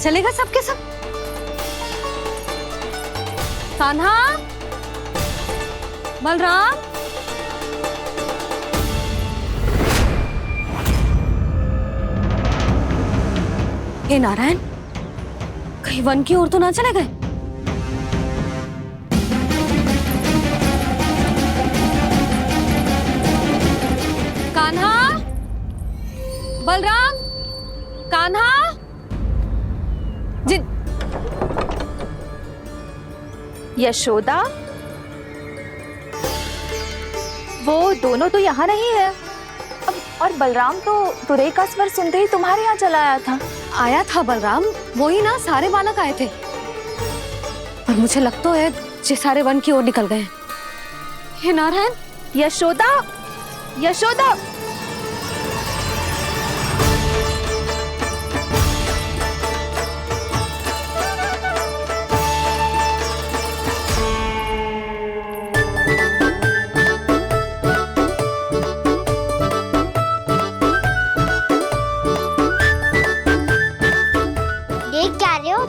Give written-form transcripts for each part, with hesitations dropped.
चलेगा सबके सब। कान्हा, बलराम, हे नारायण, कहीं वन की ओर तो ना चले गए? कान्हा, बलराम, कान्हा, जिन यशोदा, वो दोनों तो यहाँ नहीं है। अब और बलराम तो तुरई का स्वर सुनते ही तुम्हारे यहाँ चला आया था। आया था बलराम, वही ना सारे बालक आए थे। पर मुझे लगता है ये सारे वन की ओर निकल गए। हे नारायण, यशोदा, यशोदा,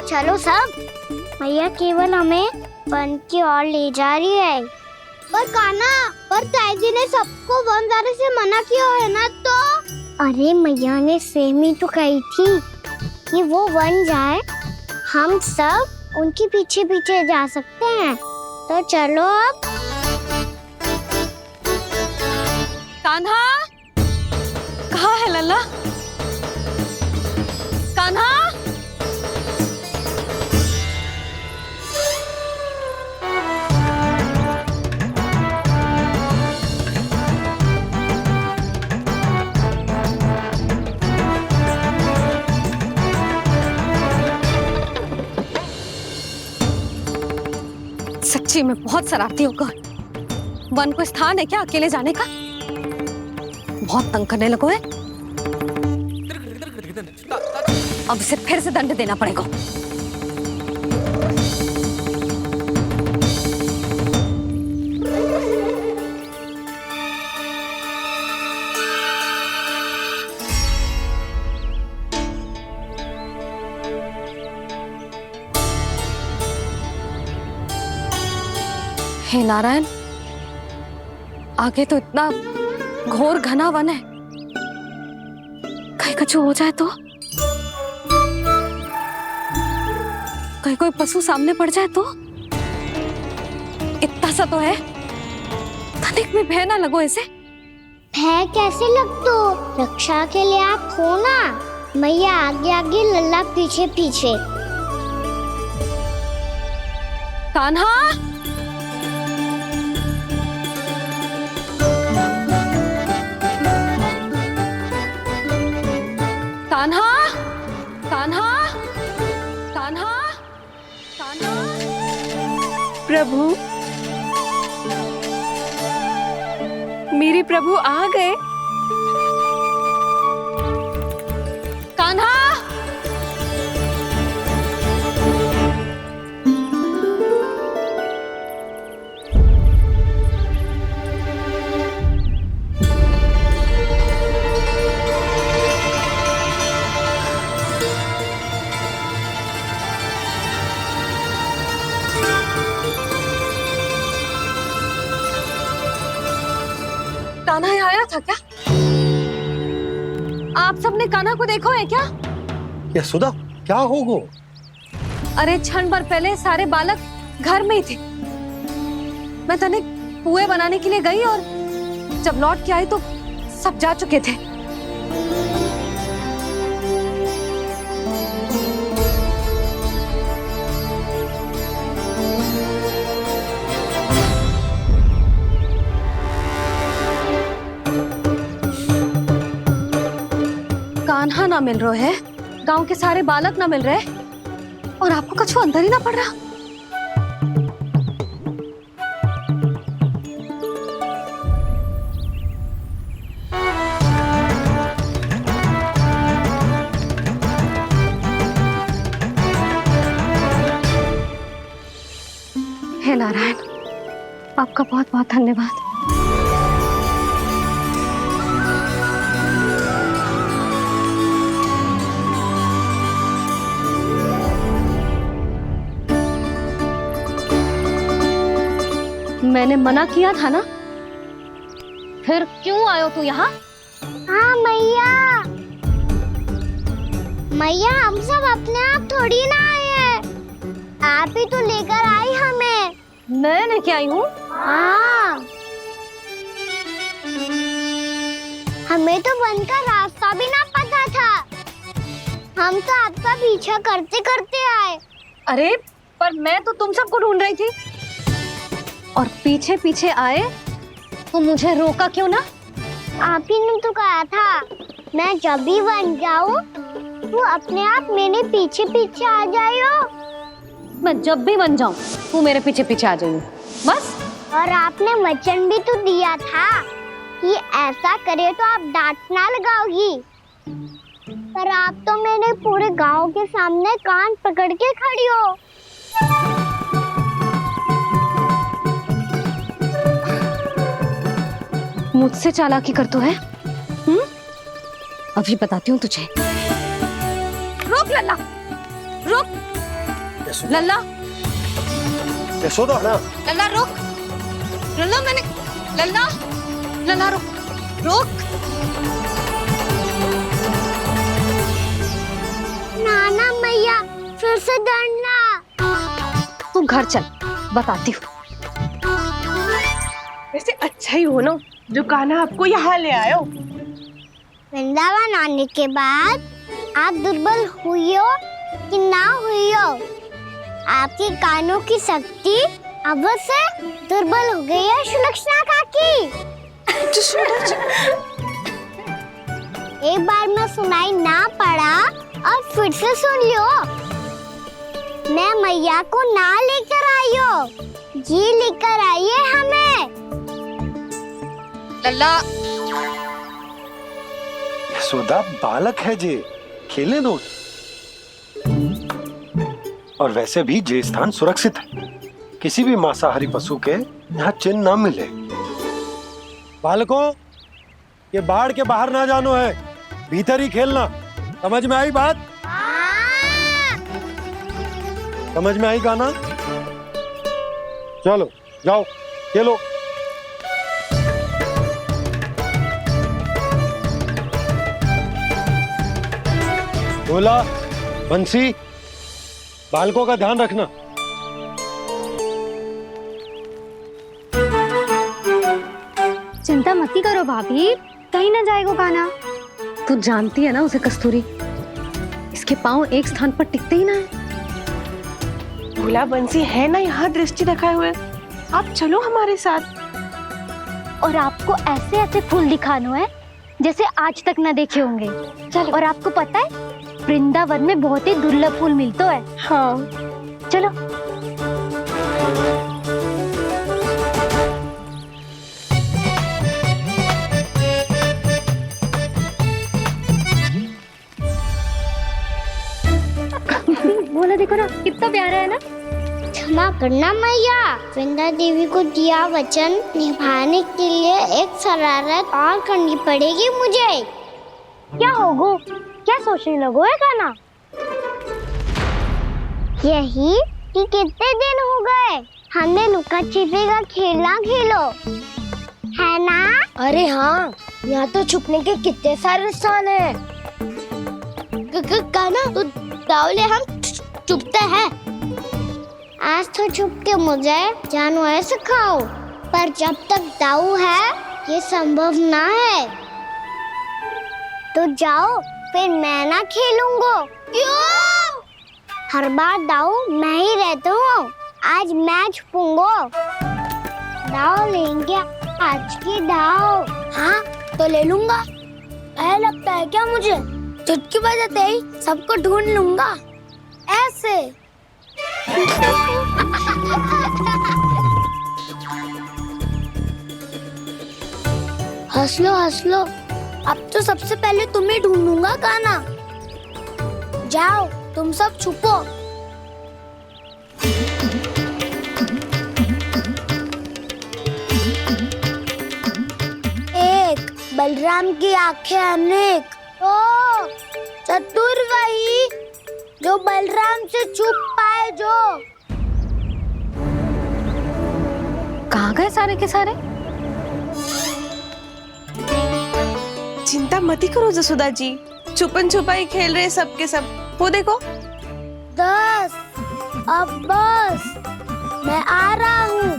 चलो सब, मैया केवल हमें वन की ओर ले जा रही है। पर कान्हा, पर ताईजी ने सबको वन जाने से मना किया है ना। तो अरे मैया ने सेम ही तो कही थी कि वो वन जाए, हम सब उनके पीछे पीछे जा सकते हैं। तो चलो अब। कान्हा, कहाँ है लल्ला? कान्हा, सच्ची में बहुत शरारती होकर। वन को स्थान है क्या अकेले जाने का? बहुत तंग करने लगो है। अब इसे फिर से दंड देना पड़ेगा। हे नारायण, आगे तो इतना घोर घना वन है, कहीं कुछ हो जाए तो? कहीं कोई पशु सामने पड़ जाए तो? इतना सा तो है, तनिक में भय ना लगो इसे। भय कैसे लग तो? रक्षा के लिए आप हो ना। मैया आगे आगे, लल्ला पीछे पीछे। कान्हा, कान्हा, कान्हा, कान्हा, कान्हा। प्रभु, मेरे प्रभु आ गए। कान्हा, कान्हा यहाँ आया था क्या? आप सबने कान्हा को देखो है क्या? यशोदा, क्या होगा? अरे क्षण भर पहले सारे बालक घर में ही थे। मैं तनिक पुए बनाने के लिए गई और जब लौट के आई तो सब जा चुके थे। कान्हा ना मिल रहे है, गांव के सारे बालक ना मिल रहे, और आपको कछु अंदर ही ना पड़ रहा। हे नारायण, आपका बहुत बहुत धन्यवाद। मैंने मना किया था ना, फिर क्यों आयो तू यहाँ? हाँ मैया, मैया हम सब अपने आप थोड़ी ना आए हैं, आप ही तो लेकर आई हमें। मैं लेके आई हूँ? हाँ, हमें तो वन का रास्ता भी ना पता था, हम तो आपका पीछा करते करते आए। अरे पर मैं तो तुम सबको ढूंढ रही थी, और पीछे पीछे आए तो मुझे रोका क्यों ना? आप ही ने तो कहा था मैं जब भी बन जाऊं तू अपने आप मेरे पीछे पीछे आ जाइयो। मैं जब भी बन जाऊं तू मेरे पीछे पीछे आ जाइयो, बस। और आपने वचन भी तो दिया था कि ऐसा करे तो आप डांट ना लगाओगी, पर आप तो मेरे पूरे गांव के सामने कान पकड़ के खड़ी हो। मुझसे चालाकी कर तो है? अभी बताती हूँ तुझे। रुक लल्ला, रुक लल्ला, यशोदा ना, लल्ला रुक, लल्ला मैंने, लल्ला, लल्ला रुक, रुक। नाना मैया फिर से डरना। तू घर चल, बताती हूँ। वैसे अच्छा ही हो ना जो कान्हा आपको यहाँ ले आयो। वृंदावन आने के बाद आप दुर्बल हुई हो कि ना हुई हो, आपके कानों की शक्ति अब से दुर्बल हो गई है सुलक्षणा काकी। एक बार में सुनाई ना पड़ा और फिर से सुन लियो। मैं मैया को ना लेकर आई हो, जी लेकर आई है हमें। लल्ला, यशोदा बालक है जे, खेले दो। और वैसे भी जे स्थान सुरक्षित है, किसी भी मांसाहारी पशु के यहाँ चिन्ह ना मिले। बालकों, ये बाढ़ के बाहर ना जानो है, भीतर ही खेलना। समझ में आई बात? समझ में आई गाना? चलो जाओ खेलो। बोला बंसी, बालकों का ध्यान रखना। चिंता मत करो भाभी, कहीं ना जाएगा कान्हा। तू जानती है ना उसे कस्तूरी, इसके पांव एक स्थान पर टिकते ही ना है। भोला बंसी है ना यहाँ दृष्टि रखाए हुए, आप चलो हमारे साथ। और आपको ऐसे ऐसे फूल दिखानो है जैसे आज तक न देखे होंगे। चलो। और आपको पता है वृंदावन में बहुत ही दुर्लभ फूल मिलते हैं। हाँ चलो। बोला देखो ना कितना प्यारा है ना। क्षमा करना मैया, वृंदा देवी को दिया वचन निभाने के लिए एक शरारत और करनी पड़ेगी मुझे। क्या होगो? क्या सोचने लगो है कान्हा? यही कि कितने दिन हो गए हमने लुका छिपी का खेलना खेलो, है ना? अरे हाँ, यहाँ तो छुपने के कितने सारे स्थान है। कान्हा तो दावले हम छुपते हैं। आज तो छुप के मुझे जानवर सिखाओ, पर जब तक दाऊ है ये संभव ना है। तो जाओ, फिर मैं ना खेलूंगा। क्यों? हर बार दाऊ मैं ही रहता हूँ, आज मैं छुपूंगा। दाऊ लेंगे आज की दाऊ। हाँ तो ले लूंगा। ऐसा लगता है क्या मुझे? चुटकी बजाते ही सबको ढूंढ लूंगा ऐसे। हंस लो, अब तो सबसे पहले तुम्हें ढूंढूंगा कान्हा। जाओ तुम सब छुपो। एक बलराम की आंखें अनेक। ओ चतुर वही जो बलराम से छुप पाए। जो कहाँ गए सारे के सारे? चिंता मत ही करो जसोदा जी, छुपन छुपाई खेल रहे सब के सब। वो देखो। 10 अब बस, मैं आ रहा हूँ।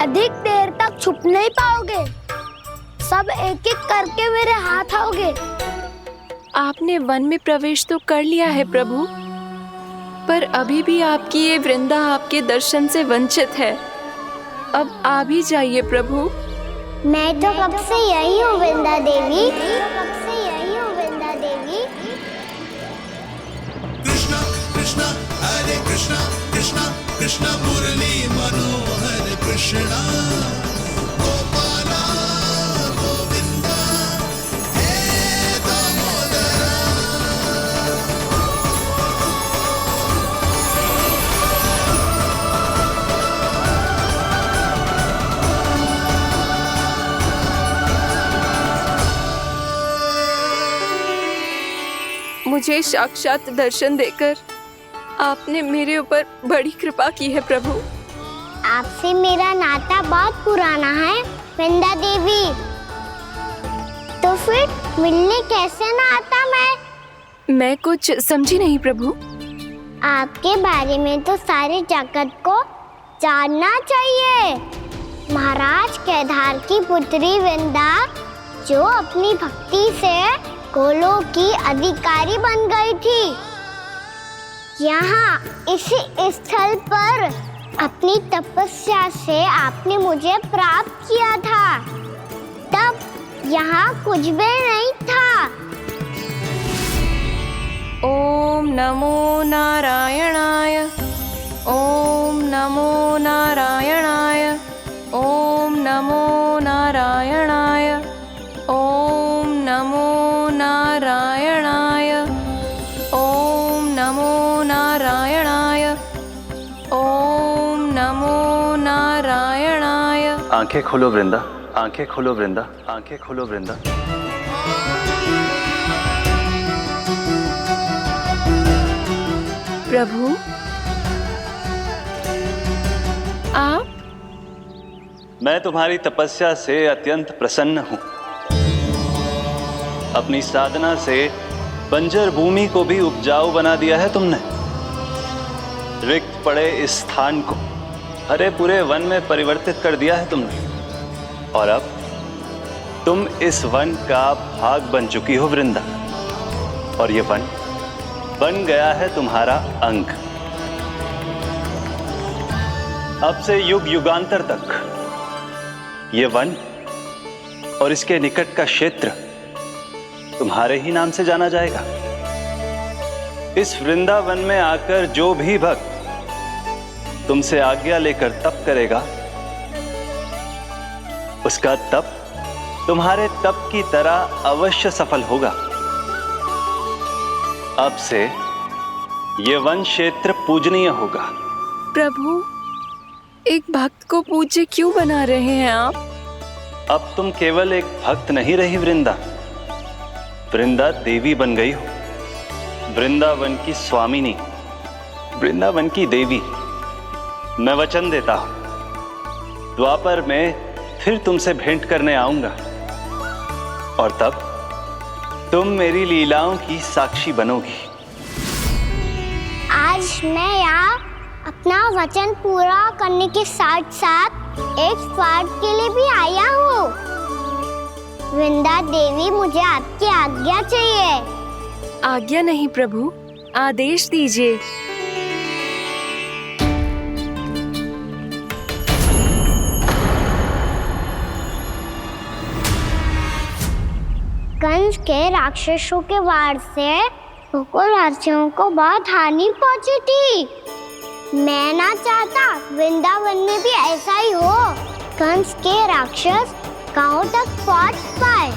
अधिक देर तक छुप नहीं पाओगे, सब एक एक करके मेरे हाथ आओगे। आपने वन में प्रवेश तो कर लिया है प्रभु, पर अभी भी आपकी ये वृंदा आपके दर्शन से वंचित है। अब आ भी जाइए प्रभु। मैं तो कब से यही हूँ वृंदा देवी, कब से यही हूँ वृंदा देवी। कृष्णा कृष्णा हरे कृष्णा कृष्णा कृष्णा मुरली मनोहर कृष्णा गोपाला गोविंदा हे दामोदरा। मुझे साक्षात दर्शन देकर आपने मेरे ऊपर बड़ी कृपा की है प्रभु। आपसे मेरा नाता बहुत पुराना है वृंदा देवी, तो फिर मिलने कैसे ना आता मैं कुछ समझी नहीं प्रभु। आपके बारे में तो सारे जगत को जानना चाहिए। महाराज केदार की पुत्री वृंदा, जो अपनी भक्ति से गोलों की अधिकारी बन गई थी, यहाँ इसी स्थल पर अपनी तपस्या से आपने मुझे प्राप्त किया था। तब यहाँ कुछ भी नहीं था। ओम नमो नारायणाय, ओम नमो नारायणाय, ओम नमो नारायणाय, ओम नमो नारायणाय, ओम नमो नारायणाय, ओम नमो नारायणाय। आंखें खोलो वृंदा, आंखें खोलो वृंदा, आंखें खोलो वृंदा। प्रभु आप? मैं तुम्हारी तपस्या से अत्यंत प्रसन्न हूं। अपनी साधना से बंजर भूमि को भी उपजाऊ बना दिया है तुमने। रिक्त पड़े इस स्थान को हरे पूरे वन में परिवर्तित कर दिया है तुमने, और अब तुम इस वन का भाग बन चुकी हो वृंदा, और ये वन बन गया है तुम्हारा अंग। अब से युग युगांतर तक ये वन और इसके निकट का क्षेत्र तुम्हारे ही नाम से जाना जाएगा। इस वृंदावन में आकर जो भी भक्त तुमसे आज्ञा लेकर तप करेगा, उसका तप तुम्हारे तप की तरह अवश्य सफल होगा। अब से ये वन क्षेत्र पूजनीय होगा। प्रभु, एक भक्त को पूज्य क्यों बना रहे हैं आप? अब तुम केवल एक भक्त नहीं रही वृंदा, वृंदा देवी बन गई हो। वृंदावन की स्वामिनी, वृंदावन की देवी। मैं वचन देता हूं, द्वापर में फिर तुमसे भेंट करने आऊंगा, और तब तुम मेरी लीलाओं की साक्षी बनोगी। आज मैं यहाँ अपना वचन पूरा करने के साथ साथ एक स्वार्थ के लिए भी आया हूँ। वृंदा देवी, मुझे आपकी आज्ञा चाहिए। आज्ञा नहीं प्रभु, आदेश दीजिए। कंस के राक्षसों के वार से गोकुलवासियों को बहुत हानि पहुंची थी। मैं ना चाहता वृंदावन में भी ऐसा ही हो। कंस के राक्षस गांव तक पहुंच पाए,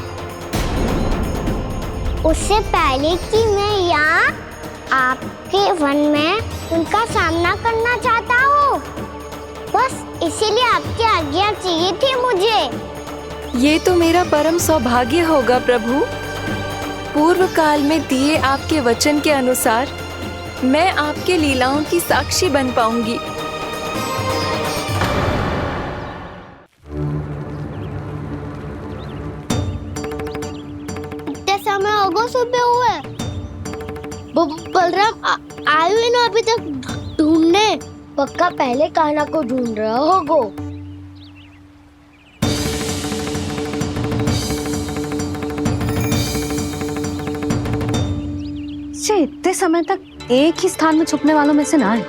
उससे पहले कि मैं यहाँ आपके वन में उनका सामना करना चाहता हूँ। बस इसीलिए आपकी आज्ञा चाहिए थी मुझे। ये तो मेरा परम सौभाग्य होगा प्रभु। पूर्व काल में दिए आपके वचन के अनुसार मैं आपके लीलाओं की साक्षी बन पाऊंगी। इतने समय होगा सुबह हुए, बलराम आए हुए ना अभी तक ढूंढने। पक्का पहले कान्हा को ढूंढ रहा होगा। से इतने समय तक एक ही स्थान में छुपने वालों में से ना है।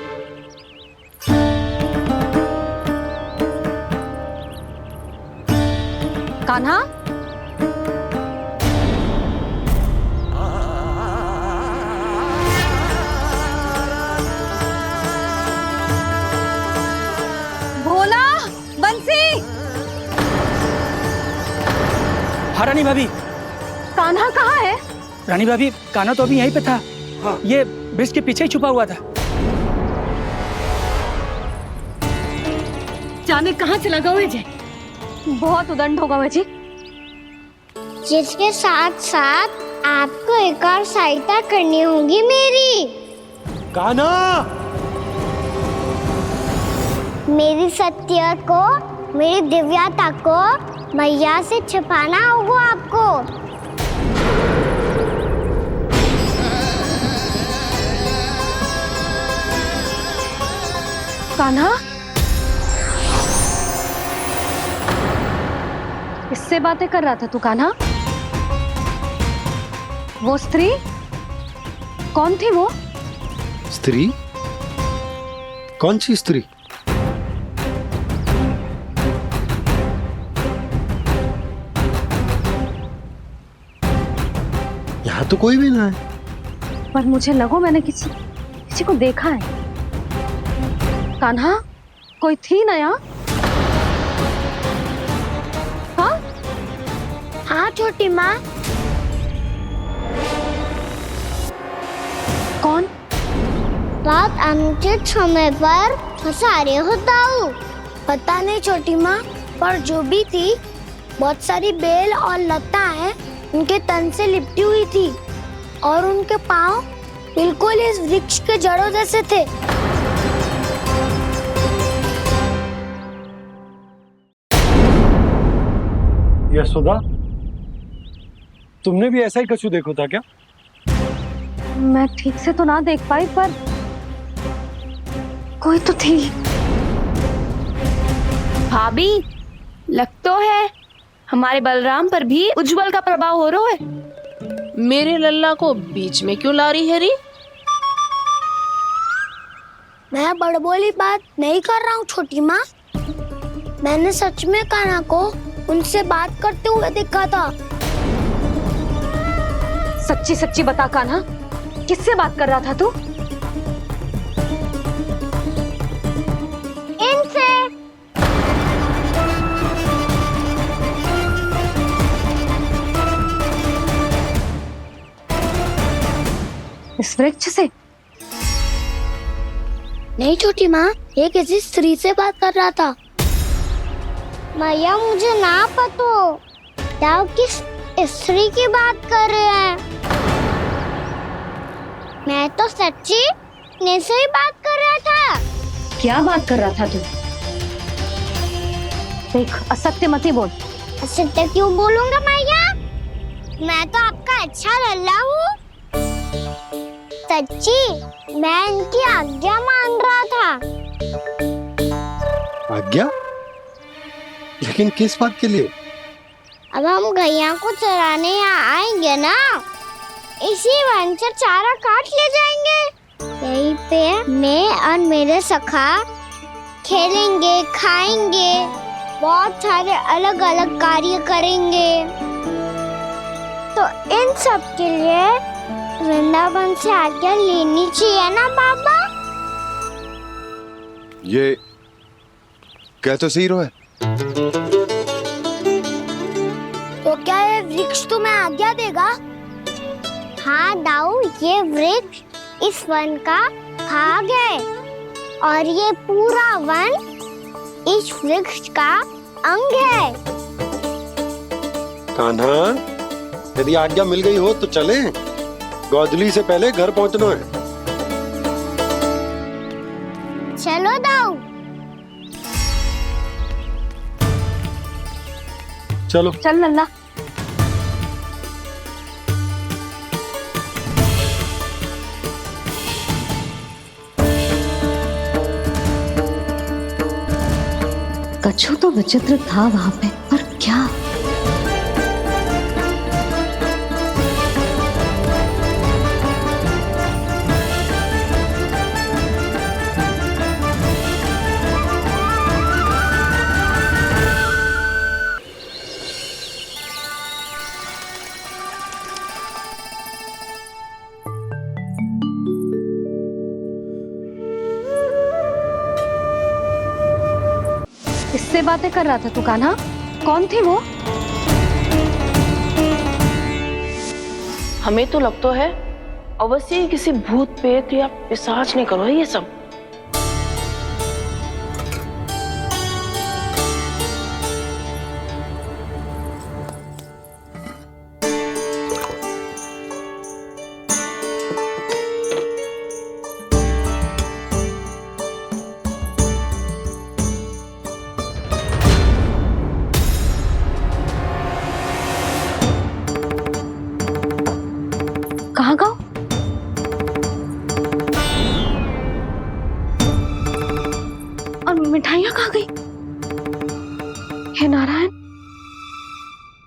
कान्हा, भोला, बंसी। हाँ रानी भाभी। कान्हा कहाँ है? रानी भाभी, कान्हा तो अभी यहीं पे था। हाँ। ये ब्रिज के पीछे ही छुपा हुआ था। जाने कहाँ चला गया है? बहुत उदंड होगा वह जी। जिसके साथ साथ आपको एक और सहायता करनी होगी मेरी। कान्हा, मेरी सत्य को, मेरी दिव्यता को मैया से छिपाना होगा आपको। कान्हा, किससे बातें कर रहा था तू कान्हा? वो स्त्री कौन थी? वो स्त्री? कौन सी स्त्री? यहाँ तो कोई भी ना है। पर मुझे लगो मैंने किसी को देखा है। कान्हा, कोई थी ना यहाँ? हाँ? हाँ छोटी माँ। कौन? रात अनुचित समय पर फंसारे होता हूँ। पता नहीं छोटी माँ, पर जो भी थी बहुत सारी बेल और लताएं उनके तन से लिपटी हुई थी और उनके पाँव बिल्कुल इस वृक्ष के जड़ों जैसे थे। यशोदा, तुमने भी ऐसा ही कछु देखा था क्या? मैं ठीक से तो ना देख पाई, पर कोई तो थी। भाभी, लग तो है हमारे बलराम पर भी उज्जवल का प्रभाव हो रहा है। मेरे लल्ला को बीच में क्यों ला रही है री? मैं बड़बोली बात नहीं कर रहा हूँ छोटी माँ। मैंने सच में कान्हा को उनसे बात करते हुए देखा था। सच्ची सच्ची बता कान्हा, किससे बात कर रहा था तू? इनसे। इस वृक्ष से? नहीं छोटी माँ, ये किसी स्त्री से बात कर रहा था। मैया मुझे ना पतो क्या किस स्त्री की बात कर रहे हैं। मैं तो सच्ची ने से ही बात कर रहा था। क्या बात कर रहा था तू? देख, असत्य मत ही बोल। असत्य क्यों बोलूंगा मैया? मैं तो आपका अच्छा लल्ला हूँ। सच्ची मैं इनकी आज्ञा मान रहा था। आज्ञा? लेकिन किस बात के लिए? अब हम गैया को चराने यहाँ आएंगे ना, इसी वन से चारा काट ले जाएंगे। यहीं पे मैं और मेरे सखा खेलेंगे, खाएंगे, बहुत सारे अलग अलग कार्य करेंगे। तो इन सब के लिए वृंदावन से आज्ञा लेनी चाहिए ना बाबा? ये कह तो सही रहा है। तो क्या ये वृक्ष तुम्हें आज्ञा देगा? हाँ दाऊ, ये वृक्ष इस वन का भाग है और ये पूरा वन इस वृक्ष का अंग है। कान्हा, यदि आज्ञा मिल गई हो तो चलें। गोधूली से पहले घर पहुंचना है। चलो दाऊ। चलो। चल लल्ला। कछु तो विचित्र था वहां पे, पर क्या? किससे बातें कर रहा था तू कान्हा? कौन थे वो? हमें तो लगता है अवश्य ही किसी भूत प्रेत या पिशाच ने करो है ये सब। कहाँ गए? और मिठाइयाँ कहाँ गई? हे नारायण!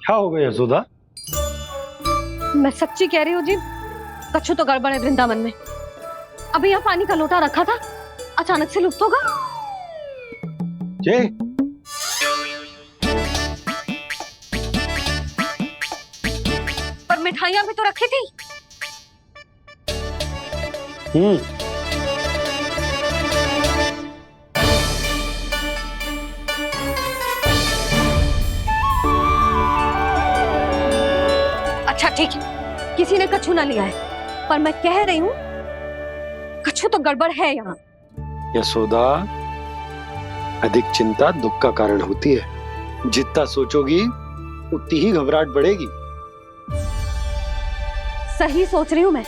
क्या हो गया यशोदा? मैं सच्ची कह रही हूँ जी, कछु तो गड़बड़ है वृंदावन में। अभी यहाँ पानी का लोटा रखा था, अचानक से लुप्त होगा। जय, पर मिठाइयाँ भी तो रखी थी। अच्छा ठीक है, किसी ने कछु ना लिया है, पर मैं कह रही हूँ कछु तो गड़बड़ है यहाँ। यशोदा, अधिक चिंता दुख का कारण होती है। जितना सोचोगी उतनी ही घबराहट बढ़ेगी। सही सोच रही हूँ मैं।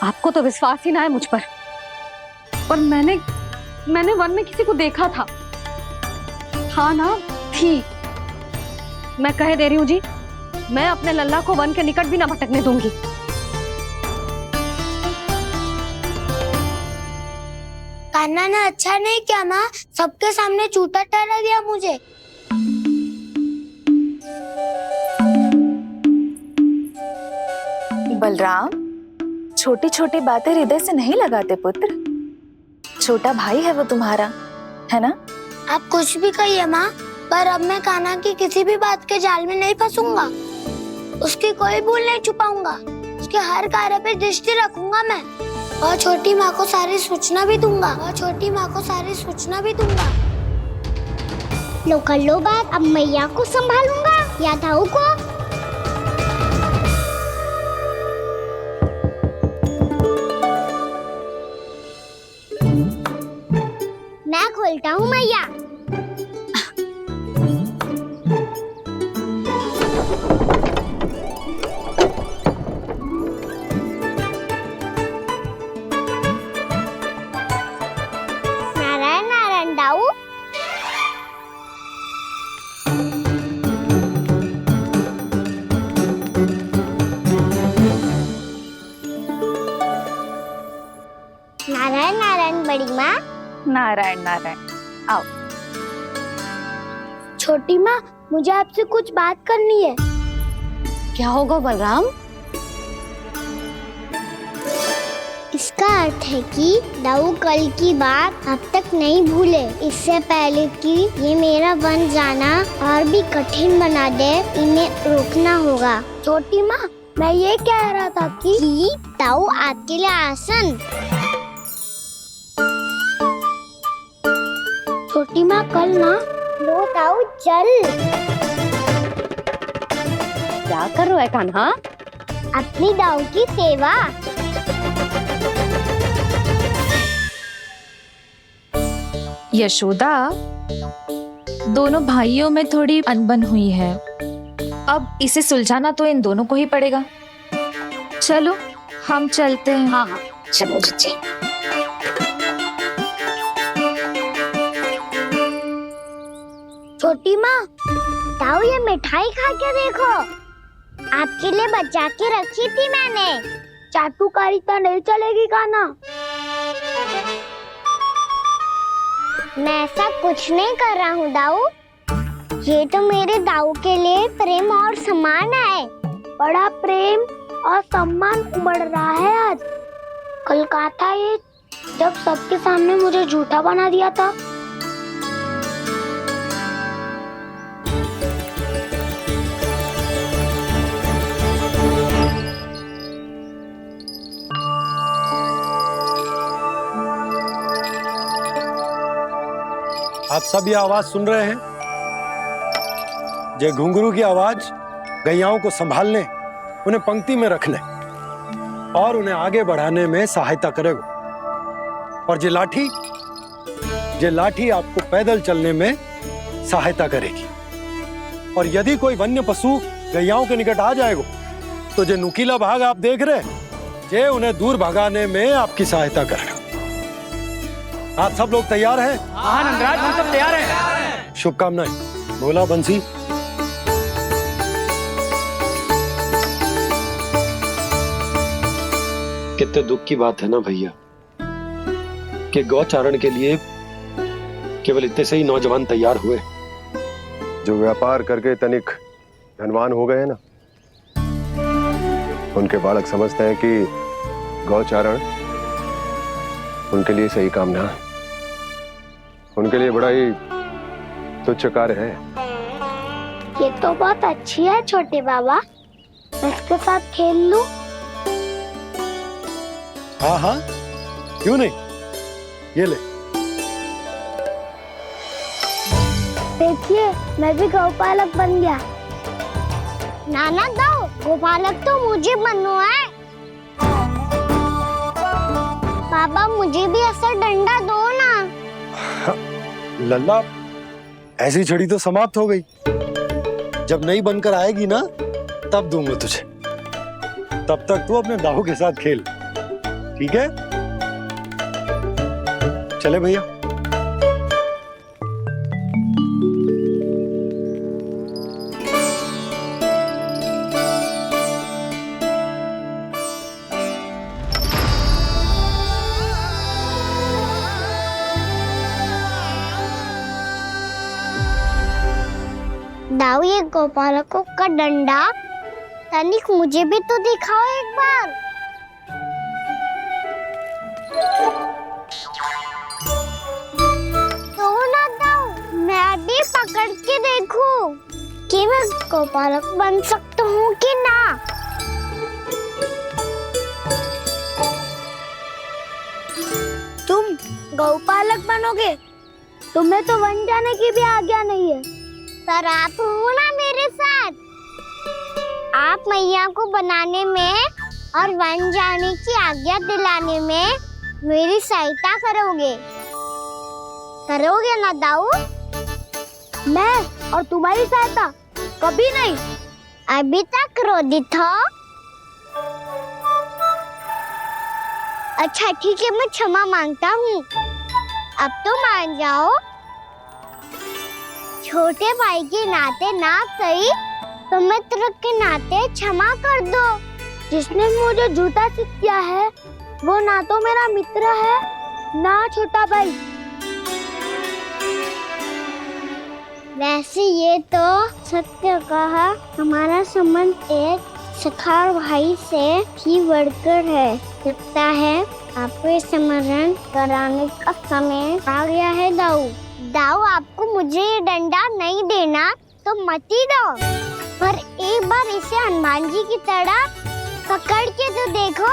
आपको तो विश्वास ही ना है मुझ पर। और मैंने वन में किसी को देखा था। हाँ ना, थी। मैं कह दे रही हूँ जी, मैं अपने लल्ला को वन के निकट भी ना भटकने दूंगी। कान्हा ने अच्छा नहीं किया माँ, सबके सामने झूठा ठहरा दिया मुझे। बलराम, छोटी छोटी बातें हृदय से नहीं लगाते पुत्र। छोटा भाई है वो तुम्हारा, है ना? आप कुछ भी कहिए माँ, पर अब मैं कान्हा की किसी भी बात के जाल में नहीं फंसूंगा। उसकी कोई भूल नहीं छुपाऊंगा। उसके हर कार्य पे दृष्टि रखूंगा मैं। और छोटी माँ को सारी सूचना भी दूंगा। लो कर लो बात, अब मैया को संभालूंगा या दाऊ को। मैं खोलता हूँ मैया। नारायण नारायण दाऊ। नारायण नारायण बड़ी माँ। नारायण नारायण, आओ। छोटी माँ, मुझे आपसे कुछ बात करनी है। क्या होगा बलराम? इसका अर्थ है कि दाऊ कल की बात अब तक नहीं भूले। इससे पहले कि ये मेरा वन जाना और भी कठिन बना दे, इन्हें रोकना होगा। छोटी माँ, मैं ये कह रहा था कि दाऊ आपके लिए आसन। छोटी माँ, कल ना लो दाऊ चल। क्या कर रहा है कान्हा? अपनी दाऊ की सेवा। यशोदा, दोनों भाइयों में थोड़ी अनबन हुई है। अब इसे सुलझाना तो इन दोनों को ही पड़ेगा। चलो हम चलते हैं। हाँ हाँ चलो जी। छोटी माँ, ताऊ ये मिठाई खा के देखो, आपके लिए बचा के रखी थी मैंने। चाटुकारिता नहीं चलेगी काना। मैं ऐसा कुछ नहीं कर रहा हूँ दाऊ, ये तो मेरे दाऊ के लिए प्रेम और सम्मान है। बड़ा प्रेम और सम्मान उमड़ रहा है आज। कल कहा था ये, जब सबके सामने मुझे झूठा बना दिया था। आप सब ये आवाज सुन रहे हैं? ये घुंघरू की आवाज गैयाओं को संभालने, उन्हें पंक्ति में रखने और उन्हें आगे बढ़ाने में सहायता करेगा। और ये लाठी आपको पैदल चलने में सहायता करेगी। और यदि कोई वन्य पशु गैयाओं के निकट आ जाएगा तो ये नुकीला भाग आप देख रहे हैं, ये उन्हें दूर भगाने में आपकी सहायता करेगा। आप सब लोग तैयार हैं? हाँ नंदराज, हम सब तैयार हैं। शुभकामनाएं। बोला बंसी। कितने दुख की बात है ना भैया कि गौचारण के लिए केवल इतने से ही नौजवान तैयार हुए जो व्यापार करके तनिक धनवान हो गए हैं ना, उनके बालक समझते हैं कि गौचारण उनके लिए सही काम ना है, उनके लिए बड़ा ही तुच्छ कार्य है। ये तो बहुत अच्छी है छोटे बाबा, मैं इसके साथ खेल लूं? हाँ हाँ क्यों नहीं, ये ले। देखिए मैं भी गौपालक बन गया। नाना दाऊ, गौपालक तो मुझे बनना है। बाबा मुझे भी ऐसा डंडा दो ना। लल्ला, ऐसी छड़ी तो समाप्त हो गई, जब नई बनकर आएगी ना तब दूंगा तुझे। तब तक तू अपने दाऊ के साथ खेल, ठीक है? चले भैया। दाऊ, ये गोपालकों का डंडा तनिक मुझे भी तो दिखाओ एक बार। तो ना दाऊ, मैं भी पकड़ के देखूं कि मैं गोपालक बन सकता हूँ कि ना। तुम गौपालक बनोगे? तुम्हें तो वन जाने की भी आज्ञा नहीं है। सर आप हो ना मेरे साथ, आप मैया को बनाने में और वन जाने की आज्ञा दिलाने में मेरी सहायता करोगे ना दाऊ? मैं और तुम्हारी सहायता कभी नहीं। अभी तक क्रोधित हो? अच्छा ठीक है, मैं क्षमा मांगता हूँ, अब तो मान जाओ। छोटे भाई के नाते ना सही तो मित्र के नाते क्षमा कर दो। जिसने मुझे झूठा सिद्ध किया है वो ना तो मेरा मित्र है ना छोटा भाई। वैसे ये तो सत्य कहा, हमारा संबंध एक सखार भाई से भी बढ़कर है। लगता है आपको स्मरण कराने का समय आ गया है दाऊ। दाऊ, आपको मुझे ये डंडा नहीं देना तो मत ही दो, पर एक बार इसे हनुमान जी की तरह पकड़ के तो देखो।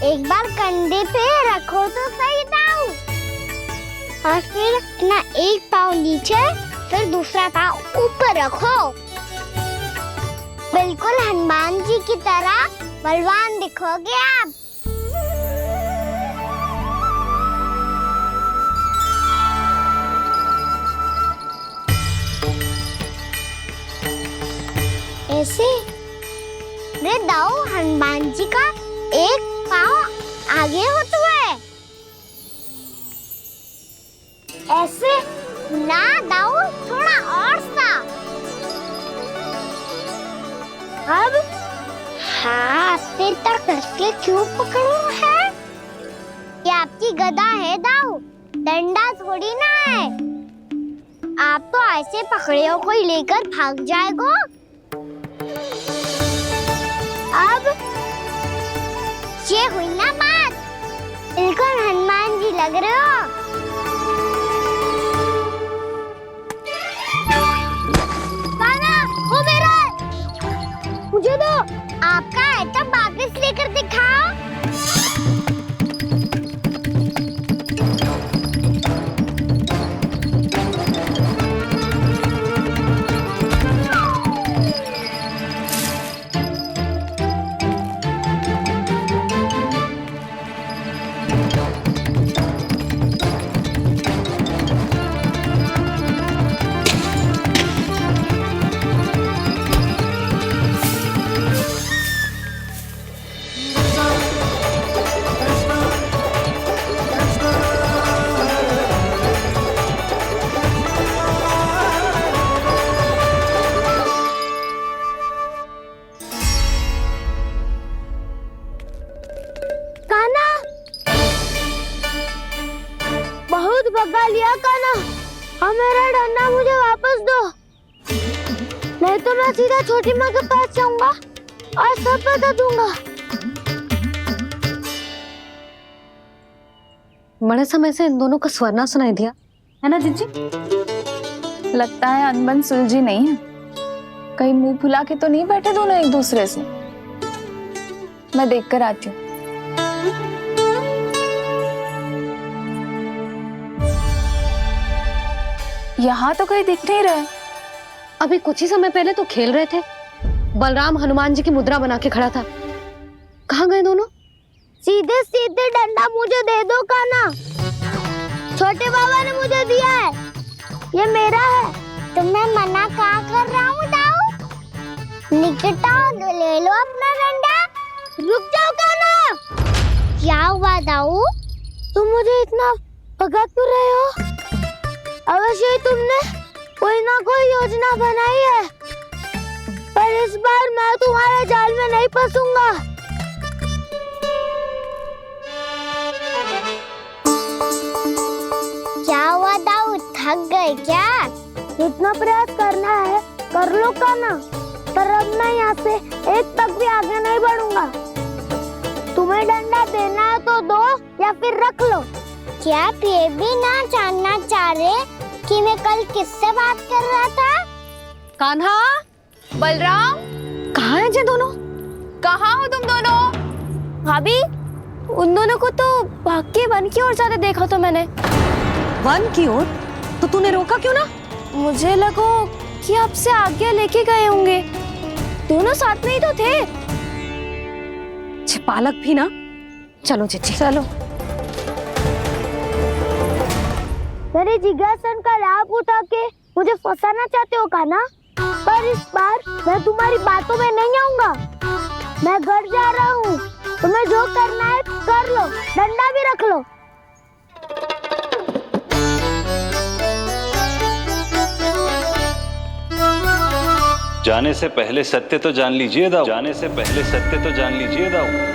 एक बार कंधे पे रखो तो सही दाऊ, और फिर अपना एक पाँव नीचे फिर दूसरा पाँव ऊपर रखो। बिल्कुल हनुमान जी की तरह बलवान दिखोगे आप। ऐसे? रे दाऊ, हनुमान जी का एक पाँव आगे होता है। ऐसे ना दाऊ, थोड़ा और सा। अब हाथ पे तक कसके क्यों पकड़ो है? ये आपकी गदा है दाऊ, डंडा थोड़ी ना है। आप तो ऐसे पकड़े हो कोई लेकर भाग जाएगा। अब ये हुई ना बात, बिल्कुल हनुमान जी लग रहे हो। कान्हा, वो मेरा, मुझे दो। आपका आइटम वापस लेकर दिखाओ। बहुत भगा लिया कान्हा, अब मेरा डंडा मुझे वापस दो, नहीं तो मैं सीधा छोटी माँ के पास जाऊंगा और सब बता दूंगा। बड़े समय से इन दोनों का स्वर ना सुनाई दिया है ना जीजी? लगता है अनबन सुलझी नहीं है। कहीं मुंह फुला के तो नहीं बैठे दोनों एक दूसरे से। मैं देख कर आती हूँ। यहाँ तो कहीं दिख नहीं रहा। अभी कुछ ही समय पहले तो खेल रहे थे। बलराम हनुमान जी की मुद्रा बना के खड़ा था। कहाँ गए दोनों? सीधे सीधे डंडा मुझे दे दो कान्हा, छोटे बाबा ने मुझे दिया है, ये मेरा है। तो मैं मना कहाँ कर रहा हूँ दाऊ? निकट आओ, ले लो अपना डंडा। रुक जाओ कान्हा। क्या हुआ दाऊ, तुम मुझे इतना भगा क्यों रहे हो? अवश्य ही तुमने कोई ना कोई योजना बनाई है, पर इस बार मैं तुम्हारे जाल में नहीं फंसूंगा। क्या हुआ दाऊ, थक गए क्या? जितना प्रयास करना है कर लो कान्हा, पर अब मैं यहाँ से एक तक भी आगे नहीं बढ़ूंगा। तुम्हें डंडा देना है तो दो या फिर रख लो। क्या आप ये भी ना जानना चाह रहे कि मैं कल किससे बात कर रहा था? कान्हा, बलराम, कहाँ हैं ये दोनों? कहाँ हो तुम दोनों? भाभी, उन दोनों को तो भाग के वन की ओर जाते देखा तो मैंने। वन की ओर? तो तूने रोका क्यों ना? मुझे लगा कि आपसे आगे लेके गए होंगे, दोनों साथ में ही तो थे। पालक भी ना। चलो जीजी चलो। मेरे जिज्ञासन का लाभ उठा के मुझे फंसाना चाहते हो कान्हा, पर इस बार मैं तुम्हारी बातों में नहीं आऊंगा। मैं घर जा रहा हूँ, तुम्हें जो करना है कर लो, डंडा भी रख लो। जाने से पहले सत्य तो जान लीजिए दाऊ। जाने से पहले सत्य तो जान लीजिए दाऊ।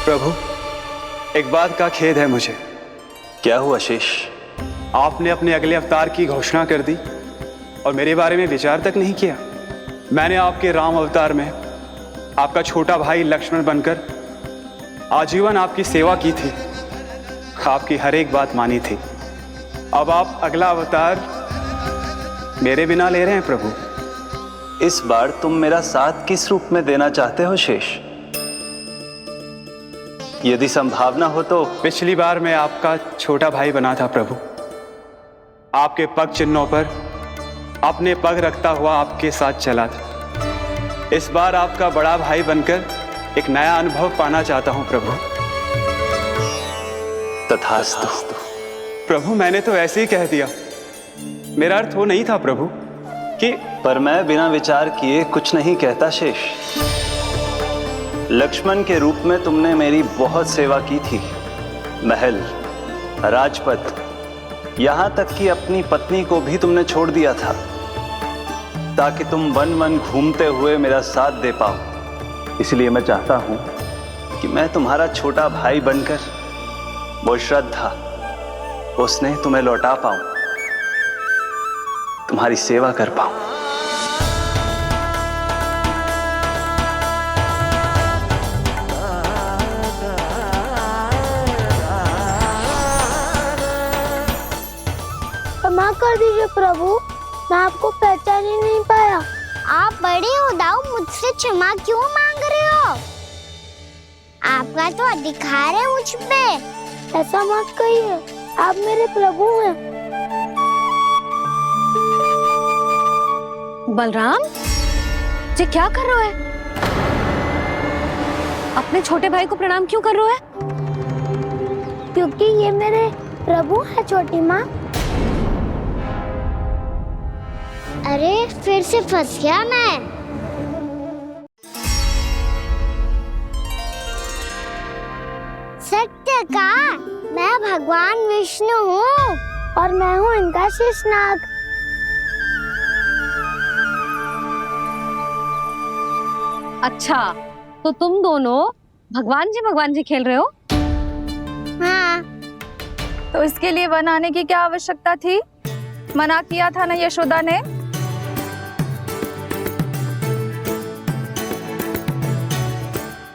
प्रभु, एक बात का खेद है मुझे। क्या हुआ शेष? आपने अपने अगले अवतार की घोषणा कर दी और मेरे बारे में विचार तक नहीं किया। मैंने आपके राम अवतार में आपका छोटा भाई लक्ष्मण बनकर आजीवन आपकी सेवा की थी, आपकी हर एक बात मानी थी। अब आप अगला अवतार मेरे बिना ले रहे हैं प्रभु। इस बार तुम मेरा साथ किस रूप में देना चाहते हो शेष? यदि संभावना हो तो। पिछली बार मैं आपका छोटा भाई बना था प्रभु, आपके पग चिन्हों पर अपने पग रखता हुआ आपके साथ चला था। इस बार आपका बड़ा भाई बनकर एक नया अनुभव पाना चाहता हूं प्रभु। तथास्तु। प्रभु मैंने तो ऐसे ही कह दिया, मेरा अर्थ वो नहीं था प्रभु कि। पर मैं बिना विचार किए कुछ नहीं कहता शेष। लक्ष्मण के रूप में तुमने मेरी बहुत सेवा की थी। महल, राजपथ, यहां तक कि अपनी पत्नी को भी तुमने छोड़ दिया था ताकि तुम वन वन घूमते हुए मेरा साथ दे पाओ। इसलिए मैं चाहता हूं कि मैं तुम्हारा छोटा भाई बनकर वो श्रद्धा, वो स्नेह तुम्हें लौटा पाऊं, तुम्हारी सेवा कर पाऊं। क्षमा कर दीजिए प्रभु, मैं आपको पहचान ही नहीं पाया। आप बड़े हो दाऊ, मुझसे क्षमा क्यों मांग रहे हो? आपका तो अधिकार है मुझ पे। ऐसा मत कहिए, आप मेरे प्रभु हैं। बलराम जी क्या कर रहे हो? अपने छोटे भाई को प्रणाम क्यों कर रहे हो? क्योंकि ये मेरे प्रभु है छोटी माँ। अरे फिर से फंस गया मैं। सत्य का, मैं भगवान विष्णु हूँ और मैं हूँ इनका शेषनाग। अच्छा, तो तुम दोनों भगवान जी खेल रहे हो? हाँ। तो इसके लिए वन आने की क्या आवश्यकता थी? मना किया था ना यशोदा ने।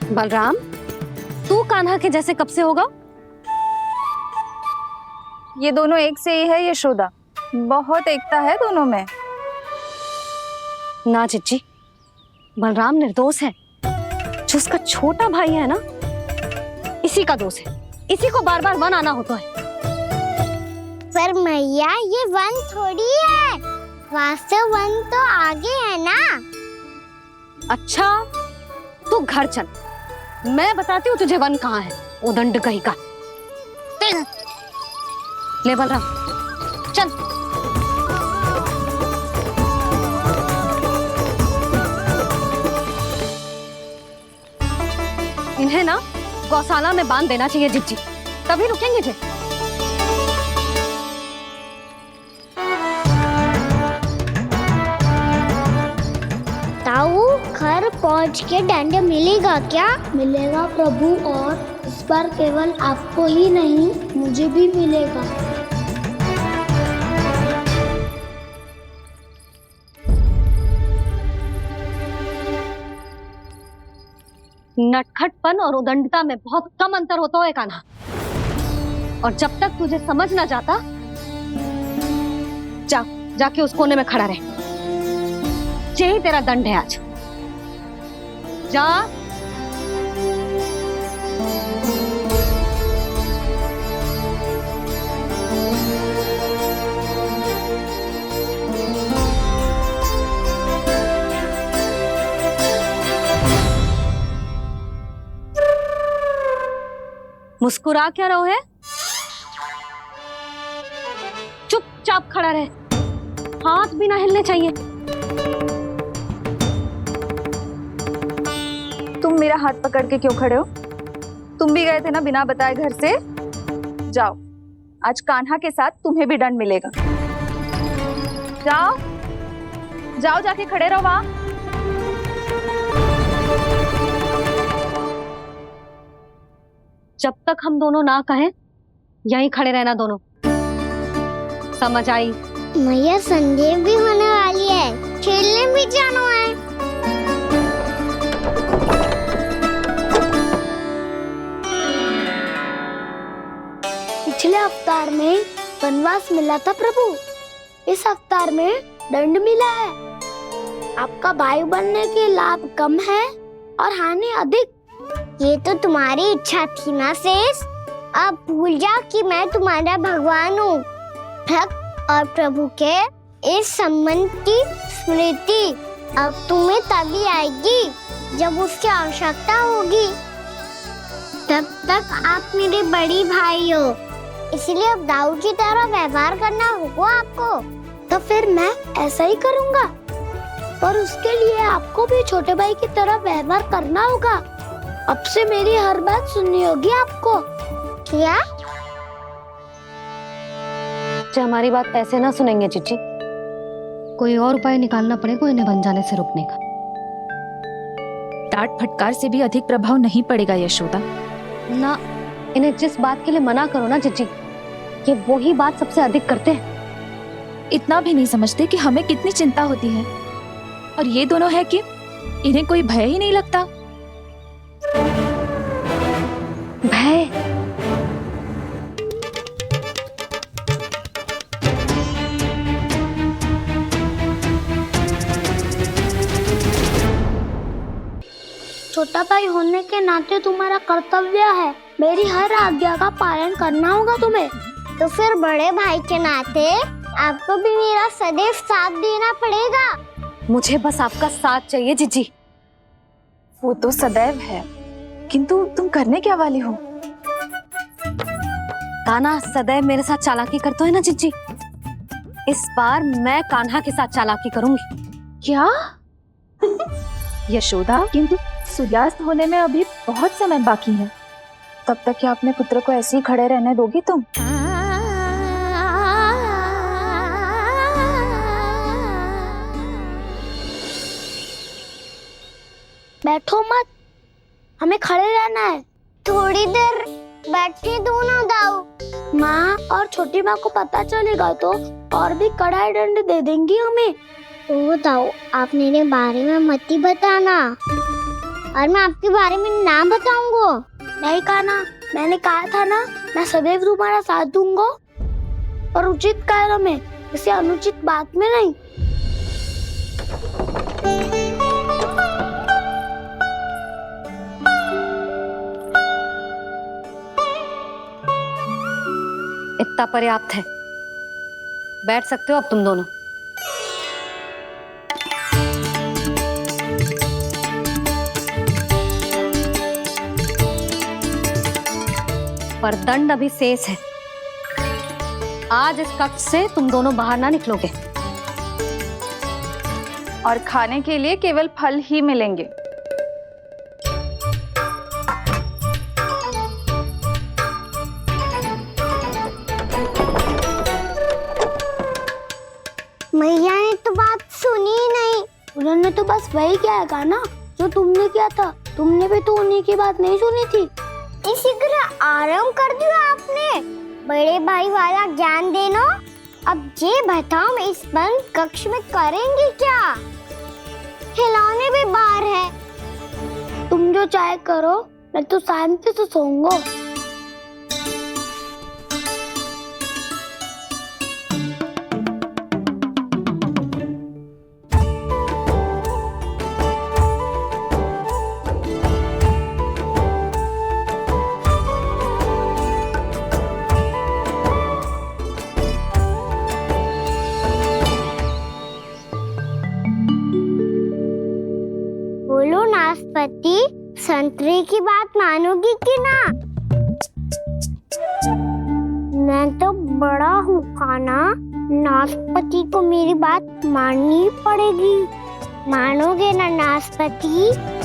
बलराम, तू कान्हा के जैसे कब से होगा? ये दोनों एक से ही है यशोदा, बहुत एकता है दोनों में। ना चिच्ची, बलराम निर्दोष है। जो उसका छोटा भाई है ना, इसी का दोष है। इसी को बार बार वन आना होता है। पर मैया ये वन थोड़ी है, वास्तव वन तो आगे है ना। अच्छा, तू घर चल, मैं बताती हूँ तुझे वन कहाँ है। उदंड कहीं का। ले बलराम चल। इन्हें ना गौशाला में बांध देना चाहिए जिज्जी, तभी रुकेंगे जे। ताऊ, घर पहुंच के दंड मिलेगा क्या? मिलेगा प्रभु, और इस बार केवल आपको ही नहीं मुझे भी मिलेगा। नटखटपन और उदंडता में बहुत कम अंतर होता है कान्हा, और जब तक तुझे समझ ना जाता, जाके उस कोने में खड़ा रहे। यही तेरा दंड है आज। जा। मुस्कुरा क्या रहो है? चुपचाप खड़ा रहे, हाथ भी ना हिलने चाहिए। तुम मेरा हाथ पकड़ के क्यों खड़े हो? तुम भी गए थे ना बिना बताए घर से। जाओ, आज कान्हा के साथ तुम्हें भी दंड मिलेगा। जाओ जाओ, जाके खड़े रहो वहां। जब तक हम दोनों ना कहें, यहीं खड़े रहना दोनों। समझ आई? मैया संध्या भी होने वाली है, खेलने भी जाना है। पिछले अवतार में वनवास मिला था प्रभु, इस अवतार में दंड मिला है। आपका भाई बनने के लाभ कम है और हानि अधिक। ये तो तुम्हारी इच्छा थी ना शेष। अब भूल जा कि मैं तुम्हारा भगवान हूँ। भक्त और प्रभु के इस संबंध की स्मृति अब तुम्हें तभी आएगी जब उसकी आवश्यकता होगी। तब तक आप मेरे बड़ी भाई हो, इसलिए अब दाऊ की तरह व्यवहार करना होगा आपको। तो फिर मैं ऐसा ही करूँगा, पर उसके लिए आपको भी छोटे भाई की तरह व्यवहार करना होगा। अब से मेरी हर बात सुननी होगी आपको। क्या? हमारी बात ऐसे ना सुनेंगे चिची। कोई और उपाय निकालना पड़ेगा इन्हें बन जाने से रुकने का। डांट फटकार से भी अधिक प्रभाव नहीं पड़ेगा यशोदा। ना, इन्हें जिस बात के लिए मना करो ना चिची, ये वही बात सबसे अधिक करते हैं। इतना भी नहीं समझते कि हमें कितनी चिंता होती है, और ये दोनों है कि इन्हें कोई भय ही नहीं लगता। भय? छोटा भाई होने के नाते तुम्हारा कर्तव्य है मेरी हर आज्ञा का पालन करना होगा तुम्हें। तो फिर बड़े भाई के नाते आपको भी मेरा सदैव साथ देना पड़ेगा। मुझे बस आपका साथ चाहिए जीजी। वो तो सदैव है, किंतु तुम करने क्या वाली हो? कान्हा सदैव मेरे साथ चालाकी करता है ना जीजी। इस बार मैं कान्हा के साथ चालाकी करूंगी। क्या? यशोदा, किंतु सूर्यास्त होने में अभी बहुत समय बाकी है। तब तक क्या अपने पुत्र को ऐसे ही खड़े रहने दोगी तुम? बैठो मत, हमें खड़े रहना है। थोड़ी देर बैठे दो ना दाऊ। माँ और छोटी माँ को पता चलेगा तो और भी कड़ा दंड दे देंगी हमें। ओ दाऊ, आप मेरे बारे में मत ही बताना, और मैं आपके बारे में ना बताऊंगा। नहीं कहा ना, मैंने कहा था ना, मैं सदैव तुम्हारा साथ दूंगा, और उचित कार्य में, किसी अनुचित बात में नहीं। इतना पर्याप्त है, बैठ सकते हो अब तुम दोनों। पर दंड अभी शेष है। आज इस कक्ष से तुम दोनों बाहर ना निकलोगे, और खाने के लिए केवल फल ही मिलेंगे। मैया ने तो बात सुनी ही नहीं। उन्होंने तो बस वही किया ना जो तुमने किया था। तुमने भी तो उन्हीं की बात नहीं सुनी थी। इसी तरह आराम कर दिया आपने। बड़े भाई वाला ज्ञान देना। अब ये बताओ, इस बंद कक्ष में करेंगे क्या? खिलौने भी बाहर है। तुम जो चाहे करो, मैं तो शांति से सोऊंगा। बोलो नाशपाती, संतरे की बात मानोगी कि ना? मैं तो बड़ा हूँ कान्हा, नाशपाती को मेरी बात माननी पड़ेगी। मानोगे ना नाशपाती?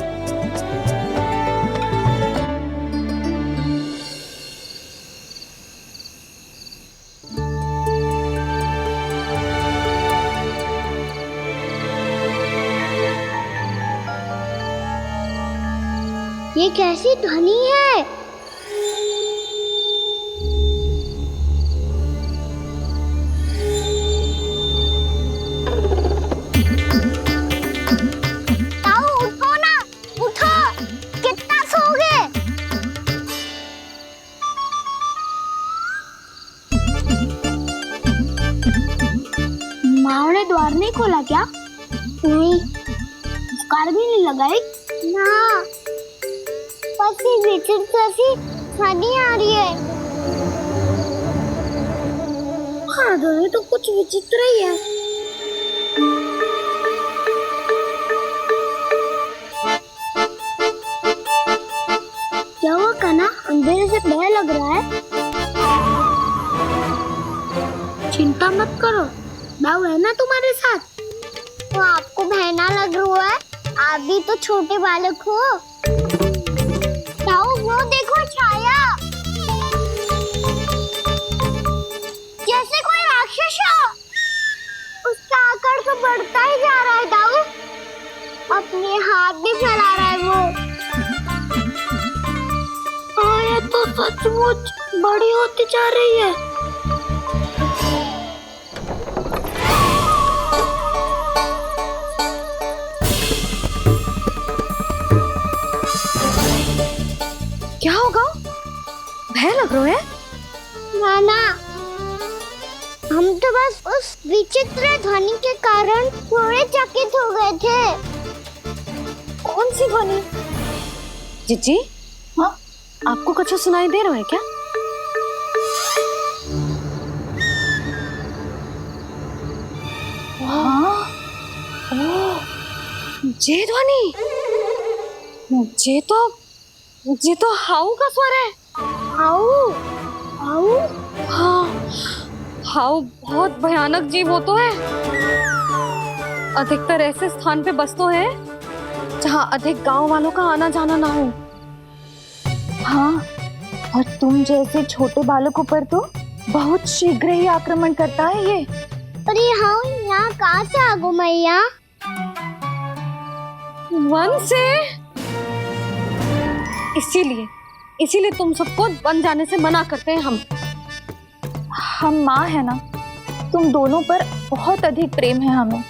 ये कैसी ध्वनि है? ताऊ उठो ना, उठो। कितना सोओगे? माँ ने द्वार नहीं खोला क्या? नहीं, बार भी नहीं लगाई ना, बस ये विचित्र सी हनी आ रही है। हाँ दोनों तो कुछ विचित्र ही है। क्या हुआ कान्हा, अंधेरे से भय लग रहा है? चिंता मत करो, दाऊ है ना तुम्हारे साथ। तो आपको भय ना लग रहा है? आप भी तो छोटे बालक हो। दाऊ वो देखो छाया, जैसे कोई राक्षस हो। उसका आकार तो बढ़ता ही जा रहा है दाऊ, अपने हाथ भी फैला रहा है वो। हाँ ये तो सचमुच बड़ी होती जा रही है। क्या होगा? भय लग रहा है? नाना, हम तो बस उस विचित्र ध्वनि के कारण थोड़े चकित हो गए थे। कौन सी ध्वनि? जीजी, हाँ आपको कुछ सुनाई दे रहा है क्या? हाँ, ये ध्वनि, ये तो हाउ का स्वर है। हाउ? हाउ? हाँ, हाउ बहुत भयानक जीव हो तो है। अधिकतर ऐसे स्थान पे बस तो है जहाँ अधिक गांव वालों का आना जाना ना हो। हाँ, और तुम जैसे छोटे बालकों पर तो बहुत शीघ्र ही आक्रमण करता है ये। पर ये हाउ यहाँ कहाँ से आ गो मैया? वन से। इसीलिए तुम सबको वन जाने से मना करते हैं हम माँ है ना, तुम दोनों पर बहुत अधिक प्रेम है हमें,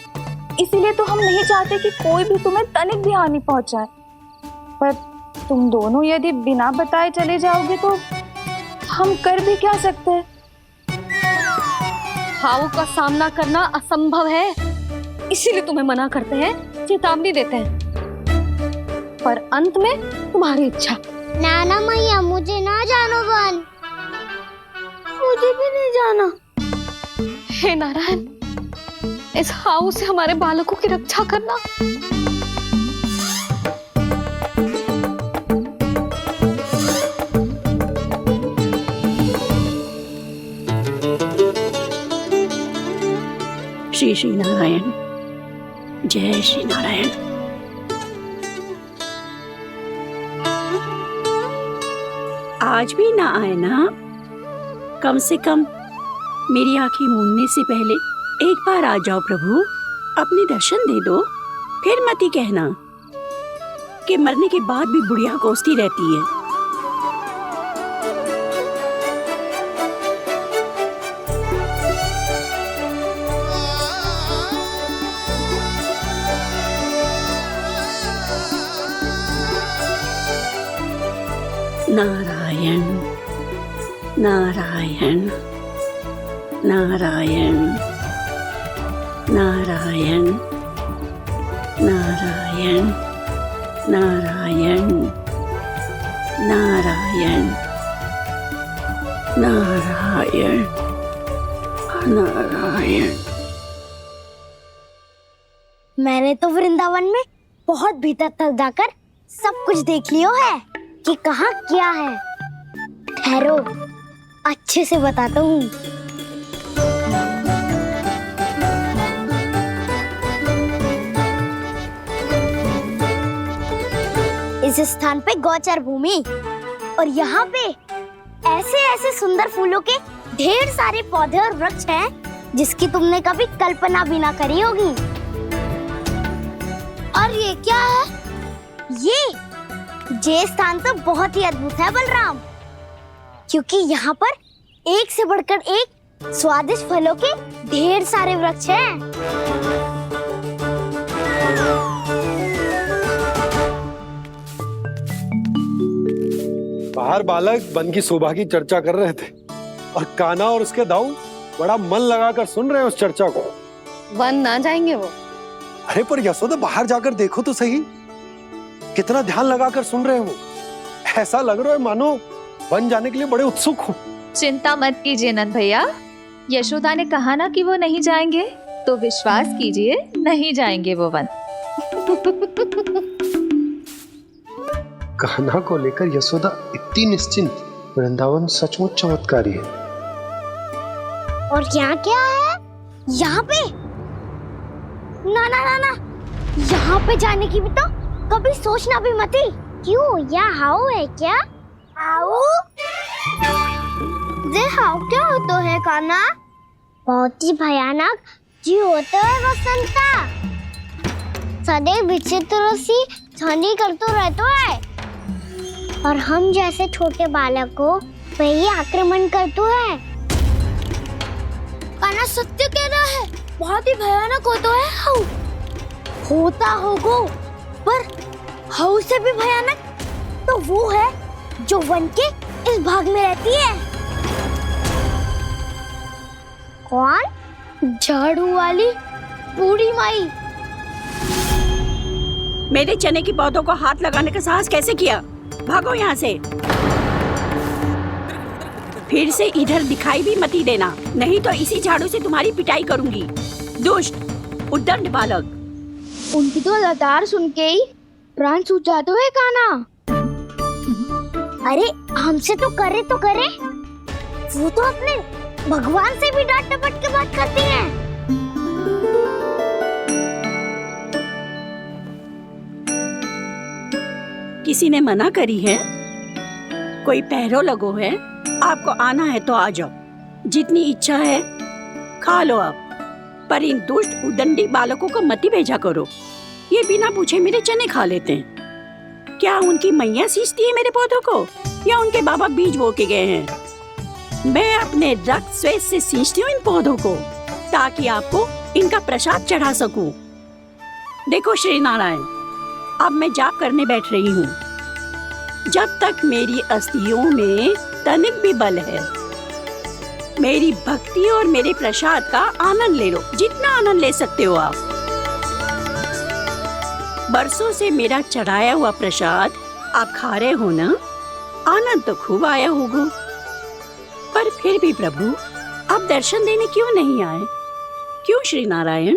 इसीलिए तो हम नहीं चाहते कि कोई भी तुम्हें तनिक भी हानि पहुंचाए। पर तुम दोनों यदि बिना बताए चले जाओगे तो हम कर भी क्या सकते हैं? हाउ का सामना करना असंभव है, इसीलिए तुम्हें मना करते हैं, चेतावनी देते हैं। पर अंत में तुम्हारी इच्छा। नाना मैया मुझे ना जानो वन, मुझे भी नहीं जाना। हे नारायण, इस हाउ से हमारे बालकों की रक्षा करना। श्री श्री नारायण, जय श्री नारायण। आज भी ना आए ना? कम से कम मेरी आंखें मूंदने से पहले एक बार आ जाओ प्रभु, अपने दर्शन दे दो। फिर मत ही कहना कि मरने के बाद भी बुढ़िया कोसती रहती है। नारायण नारायण नारायण नारायण नारायण नारायण नारायण नारायण नारायण। मैंने तो वृंदावन में बहुत भीतर तक जाकर सब कुछ देख लियो है कि कहाँ क्या है। ठहरो, अच्छे से बताता हूँ। इस स्थान पे गौचर भूमि, और यहाँ पे ऐसे ऐसे सुंदर फूलों के ढेर सारे पौधे और वृक्ष हैं जिसकी तुमने कभी कल्पना भी ना करी होगी। और ये क्या है? ये स्थान तो बहुत ही अद्भुत है बलराम, क्योंकि यहाँ पर एक से बढ़कर एक स्वादिष्ट फलों के ढेर सारे वृक्ष हैं। बाहर बालक वन की शोभा की चर्चा कर रहे थे और कान्हा और उसके दाऊ बड़ा मन लगाकर सुन रहे हैं उस चर्चा को। वन ना जाएंगे वो, अरे पर यशोदा बाहर जाकर देखो तो सही, कितना ध्यान लगाकर सुन रहे हो। ऐसा लग रहा है मानो वन जाने के लिए बड़े उत्सुक हो। चिंता मत कीजिए नंद भैया, यशोदा ने कहा ना कि वो नहीं जाएंगे, तो विश्वास कीजिए नहीं जाएंगे वो वन। कान्हा को लेकर यशोदा इतनी निश्चिंत, वृंदावन सचमुच चमत्कारी है। और यहाँ क्या है? यहाँ पे ना ना ना ना, यहाँ पे जाने की भी तो कभी सोचना भी मत ही। क्यों, यहाँ हाउ है क्या? हाउ? ये हाउ क्या होता है कान्हा? बहुत ही भयानक जी होता है वसंता, सदैव विचित्र सी ध्वनि करते रहता है और हम जैसे छोटे बालक को वही आक्रमण करते हैं। कान्हा सत्य कह रहा है, बहुत ही भयानक होता है हाउ। होता होगा, पर हाउ से भी भयानक तो वो है जो वन के इस भाग में रहती है। कौन? झाड़ू वाली बूढ़ी माई। मेरे चने की पौधों को हाथ लगाने का साहस कैसे किया? भागो यहाँ से, फिर से इधर दिखाई भी मत देना, नहीं तो इसी झाड़ू से तुम्हारी पिटाई करूंगी। दुष्ट उद्दंड बालक। उनकी तो लतार सुन के ही प्राण सूझ जाते हैं कान्हा। अरे हमसे तो करे, वो तो अपने भगवान से भी डांट डपट के बात करती हैं। किसी ने मना करी है? कोई पहरो लगो है? आपको आना है तो आ जाओ, जितनी इच्छा है खा लो आप, पर इन दुष्ट उदंडी बालकों को मत ही भेजा करो। ये बिना पूछे मेरे चने खा लेते हैं। क्या उनकी मैया सींचती है मेरे पौधों को, या उनके बाबा बीज बो के गए हैं? मैं अपने रक्त स्वेद से सींचती हूँ इन पौधों को, ताकि आपको इनका प्रसाद चढ़ा सकूं। देखो श्री नारायण, अब मैं जाप करने बैठ रही हूँ। जब तक मेरी अस्थियों में तनिक भी बल है, मेरी भक्ति और मेरे प्रसाद का आनंद ले लो, जितना आनंद ले सकते हो आप। बरसों से मेरा चढ़ाया हुआ प्रसाद आप खा रहे हो ना, आनंद तो खूब आया होगा, पर फिर भी प्रभु आप दर्शन देने क्यों नहीं आए? क्यों श्री नारायण?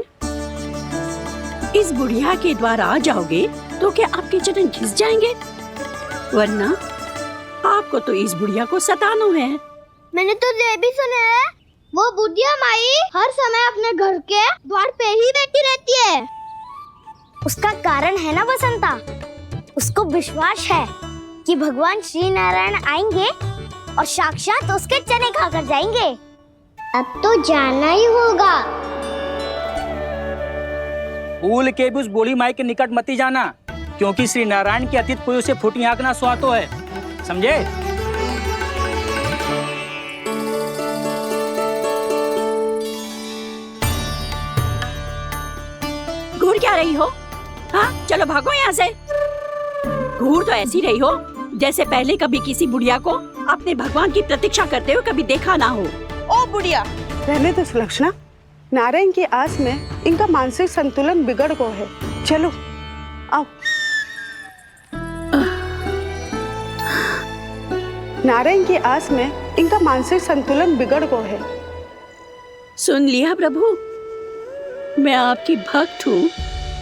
इस बुढ़िया के द्वार आ जाओगे तो क्या आपके चरण घिस जाएंगे? वरना आपको तो इस बुढ़िया को सताना है। मैंने तो ये भी सुना है, वो बुढ़िया माई हर समय अपने घर के द्वार पे ही बैठी रहती है। उसका कारण है ना बसंता, उसको विश्वास है कि भगवान श्री नारायण आएंगे और साक्षात उसके चने खाकर जाएंगे। अब तो जाना ही होगा। भूल के भी उस बूढ़ी माई के निकट मत ही जाना, क्योंकि श्री नारायण की अतीत कोई उसे फूटी आंख ना सुहातो है, समझे? घूर क्या रही हो? हाँ, चलो भागो यहाँ से। घूर तो ऐसी रही हो जैसे पहले कभी किसी बुढ़िया को अपने भगवान की प्रतीक्षा करते हुए कभी देखा ना हो। ओ बुढ़िया, रहने दो सुलक्षणा, नारायण की आस में इनका मानसिक संतुलन बिगड़ गया है। चलो आओ। नारायण की आस में इनका मानसिक संतुलन बिगड़ गया है। सुन लिया प्रभु, मैं आपकी भक्त हूँ।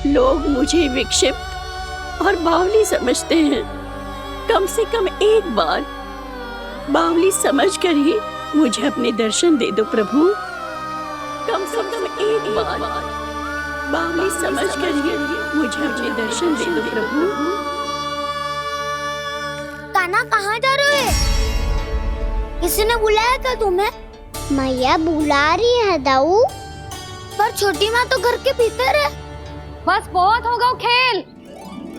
लोग मुझे विक्षिप्त और बावली समझते हैं। कम से कम एक बार बावली समझकर ही मुझे अपने दर्शन दे दो प्रभु। कम से कम एक बार बावली समझकर ही मुझे अपने दर्शन दे दो प्रभु। कान्हा कहाँ जा रहे हो? किसी ने बुलाया था तुम्हें? मैया बुला रही है दाऊ, पर छोटी माँ तो घर के भीतर है। बस बहुत हो गया खेल,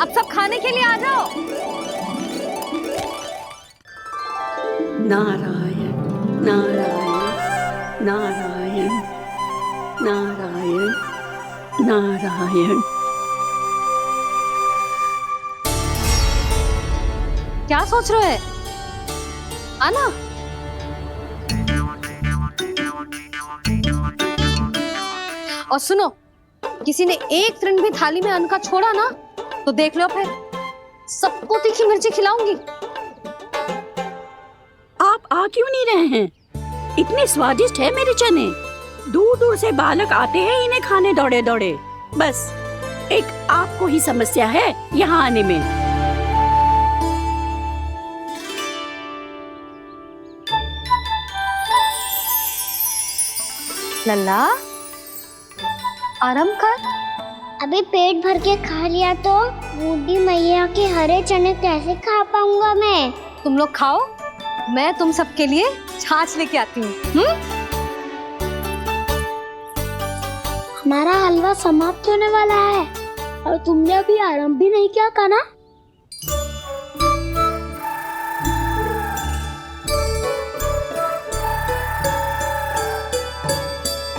अब सब खाने के लिए आ जाओ। नारायण नारायण नारायण नारायण नारायण। क्या सोच रहे हैं? आना। और सुनो, किसी ने एक तृण भी थाली में अन्न का छोड़ा ना तो देख लो फिर सबको तीखी मिर्ची खिलाऊंगी। आप आ क्यों नहीं रहे हैं? इतने स्वादिष्ट है मेरे चने। दूर दूर से बालक आते हैं इन्हें खाने दौड़े दौड़े। बस एक आपको ही समस्या है यहाँ आने में। लल्ला आराम कर। अभी पेट भर के खा लिया तो बूढ़ी मैया के हरे चने कैसे खा पाऊंगा मैं? तुम लोग खाओ, मैं तुम सबके लिए छाछ लेके आती हूँ। हमारा हलवा समाप्त होने वाला है और तुमने अभी आराम भी नहीं किया कान्हा।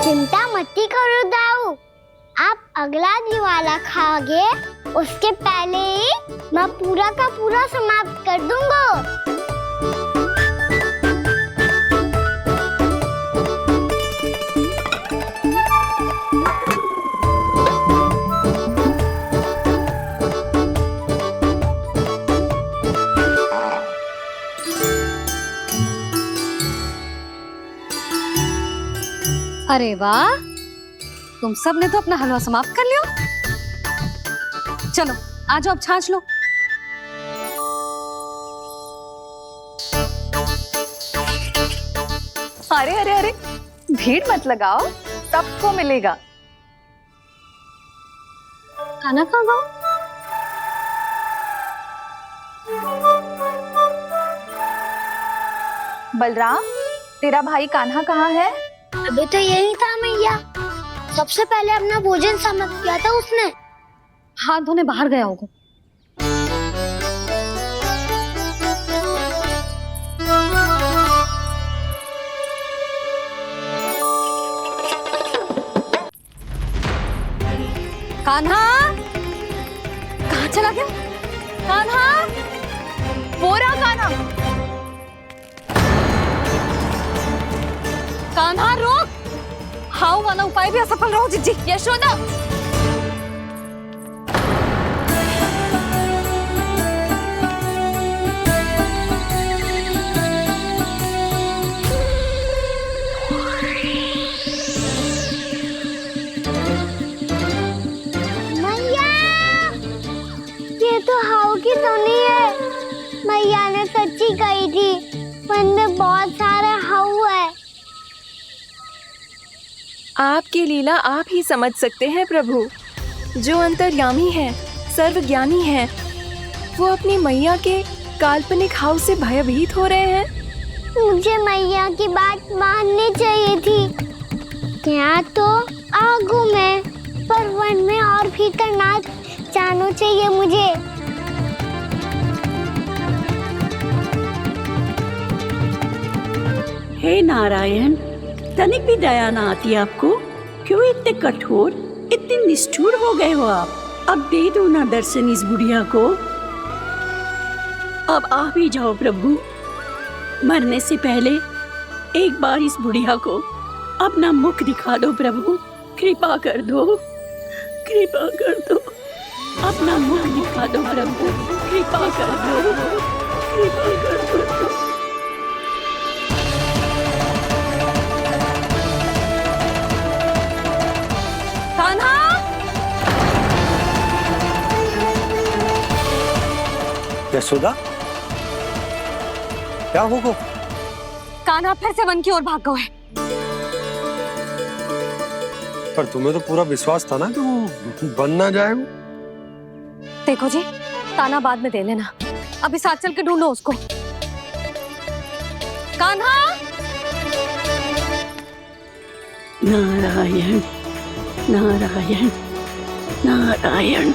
चिंता मत करो दाऊ, आप अगला दिवाला खाओगे उसके पहले ही मैं पूरा का पूरा समाप्त कर दूंगा। अरे वाह, तुम सब ने तो अपना हलवा समाप्त कर लिया। चलो आ जाओ, अब छाछ लो। अरे अरे अरे, भीड़ मत लगाओ, सबको मिलेगा। खाना खा गो। बलराम, तेरा भाई कान्हा कहाँ है? अभी तो यही था मैया, सबसे पहले अपना भोजन समाप्त किया था उसने। हाथ धोने बाहर गया होगा। कान्हा कहाँ चला गया? कान्हा, वो रहा कान्हा। कान्हा रोक, हाउ वाला उपाय भी असफल रहो जिज्जी। यशोदा, मैया, ये तो हाउ की धुनी है। मैया ने सच्ची कही थी, वन में बहुत सारे हाउ है। आपकी लीला आप ही समझ सकते हैं प्रभु। जो अंतर्यामी है, सर्वज्ञानी है, वो अपनी मैया के काल्पनिक हाव से भयभीत हो रहे हैं। मुझे मैया की बात माननी चाहिए थी। यहाँ तो आगू में, पर वन में और भीतर ना जाना चाहिए मुझे। हे नारायण, तनिक भी दया ना आती आपको? क्यों इतने कठोर, इतने निष्ठुर हो गए हो आप? अब दे दो ना दर्शन इस बुढ़िया को। अब आ भी जाओ प्रभु। मरने से पहले एक बार इस बुढ़िया को अपना मुख दिखा दो प्रभु। कृपा कर दो, कृपा कर दो। अपना मुख दिखा दो प्रभु, कृपा कर दो, कृपा कर दो। कान्हा, यशोदा, क्या होगा? कान्हा फिर से वन की ओर भाग गया है। पर तुम्हें तो पूरा विश्वास था ना कि वो बन ना जाए। वो देखो जी, ताना बाद में दे लेना, अभी साथ चल के ढूंढो उसको। कान्हा, नारायण नारायण नारायण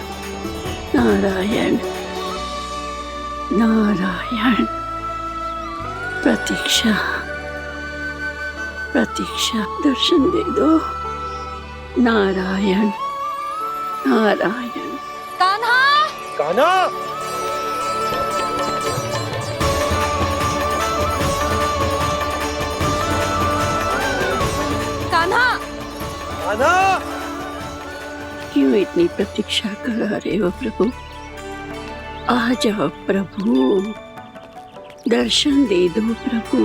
नारायण नारायण। प्रतीक्षा प्रतीक्षा, दर्शन दे दो। नारायण नारायण। कान्हा, कान्हा, कान्हा, कान्हा, क्यों इतनी प्रतीक्षा करा रहे हो प्रभु? आ जाओ प्रभु, दर्शन दे दो प्रभु।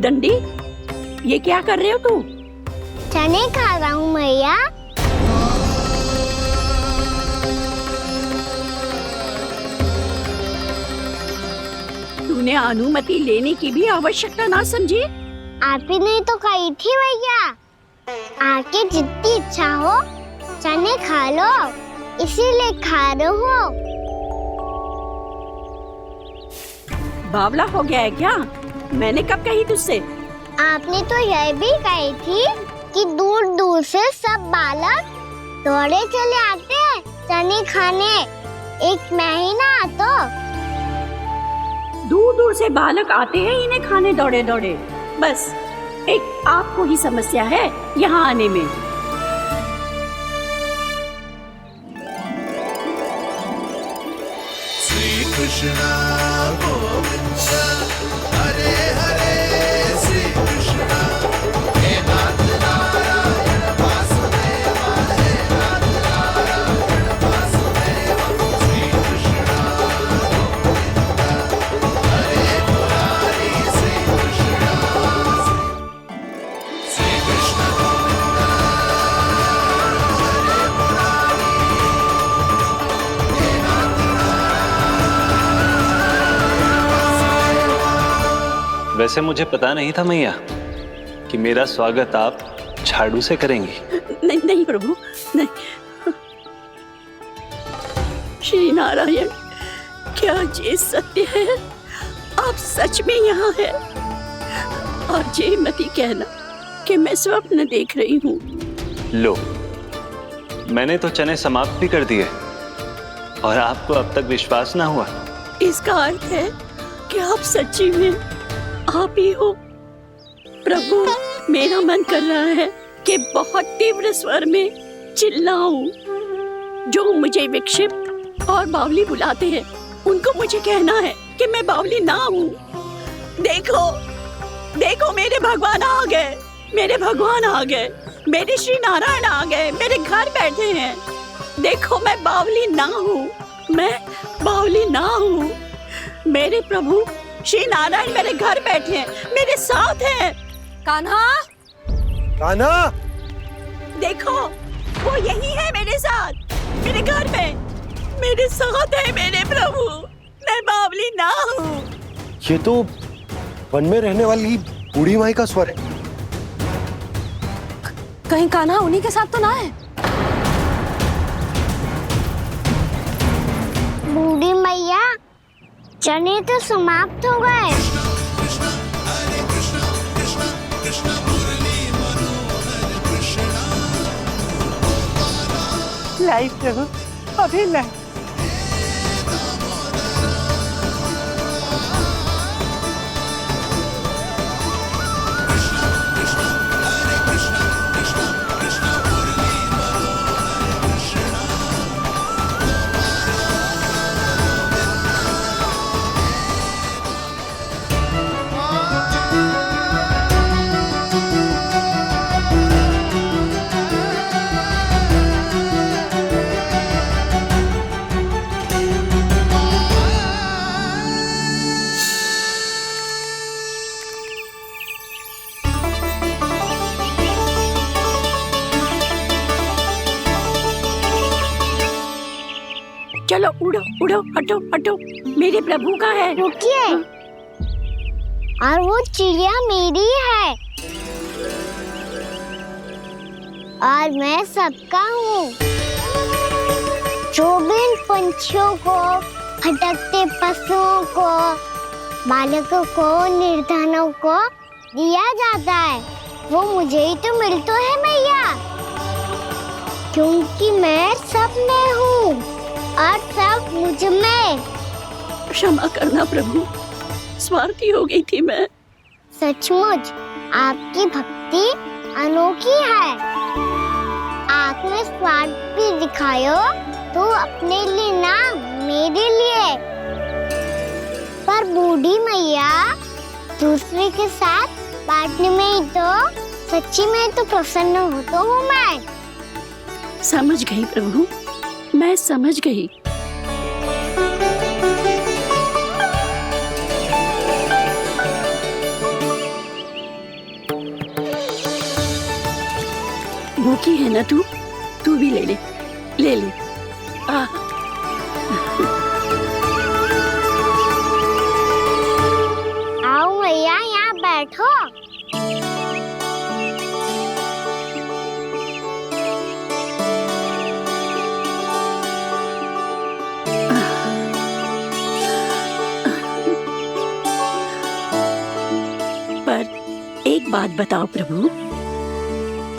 दंडी, ये क्या कर रहे हो तू? चने खा रहा हूँ मैया। तूने अनुमति लेने की भी आवश्यकता ना समझी? आप ही ने तो कही थी भैया, आके जितनी इच्छा हो चने खा लो, इसीलिए खा रहे हो। बावला हो गया है क्या? मैंने कब कही तुझसे? आपने तो यह भी कही थी कि दूर दूर से सब बालक दौड़े चले आते हैं चने खाने, एक महीना तो दूर दूर से बालक आते हैं इन्हें खाने दौड़े दौड़े। बस एक आपको ही समस्या है यहाँ आने में। श्री कृष्ण गोविंद हरे हरे, श्री कृष्ण हे नाथ नारायण वासुदेव, हे नाथ नारायण वासुदेव, श्री कृष्ण गोविंद हरे मुरारी, श्री कृष्ण गोविंद हरे मुरारी, हे नाथ वैसे मुझे पता नहीं था मैया कि मेरा स्वागत आप झाड़ू से करेंगी। नहीं नहीं प्रभु, नहीं। श्री नारायण, क्या ये सत्य है? आप सच में यहाँ हैं? और ये मती कहना कि मैं स्वप्न देख रही हूँ। लो, मैंने तो चने समाप्त भी कर दिए और आपको अब तक विश्वास ना हुआ। इसका अर्थ है कि आप सच्ची में आप ही हो। प्रभु, मेरा मन कर रहा है कि बहुत तीव्र स्वर में चिल्लाऊं। जो मुझे विक्षिप्त और बावली बुलाते हैं उनको मुझे कहना है कि मैं बावली ना हूँ। देखो देखो, मेरे भगवान आ गए, मेरे भगवान आ गए, मेरे श्री नारायण आ गए, मेरे घर बैठे हैं। देखो, मैं बावली ना हूँ, मैं बावली ना हूँ। मेरे प्रभु श्री नारायण मेरे घर बैठे हैं, मेरे साथ हैं। कान्हा, कान्हा, देखो वो यही है मेरे साथ, मेरे घर में मेरे साथ है मेरे प्रभु। मैं बावली ना हूँ। ये तो वन में रहने वाली बूढ़ी माई का स्वर है। कहीं कान्हा उन्हीं के साथ तो ना है? बूढ़ी मैया, चने तो समाप्त हो गए। कृष्ण हरे कृष्ण, कृष्ण कृष्ण मुरली मनोहर कृष्ण। लाई प्रभु, अभी लाई। चलो उड़ो उड़ो, हटो हटो, मेरे प्रभु का है। रुकिए, और वो चिड़िया मेरी है। और मैं सबका हूँ। जो भी इन पंछियों को, भटकते पशुओं को, बालकों को, निर्धनों को दिया जाता है, वो मुझे ही तो मिलता है मैया, क्योंकि मैं सब में हूँ और सब मुझ में। क्षमा करना प्रभु, स्वार्थी हो गई थी मैं। सचमुच आपकी भक्ति अनोखी है। आपने स्वार्थ भी दिखायो तो अपने लिए ना, मेरे लिए। पर बूढ़ी मैया दूसरे के साथ बांटने में ही तो सच्ची में तो प्रसन्न होता हूँ मैं। समझ गई प्रभु, मैं समझ गई। भूखी है ना तू भी ले ले, ले ले। आओ मैया, यहाँ बैठो। पर एक बात बताओ प्रभु,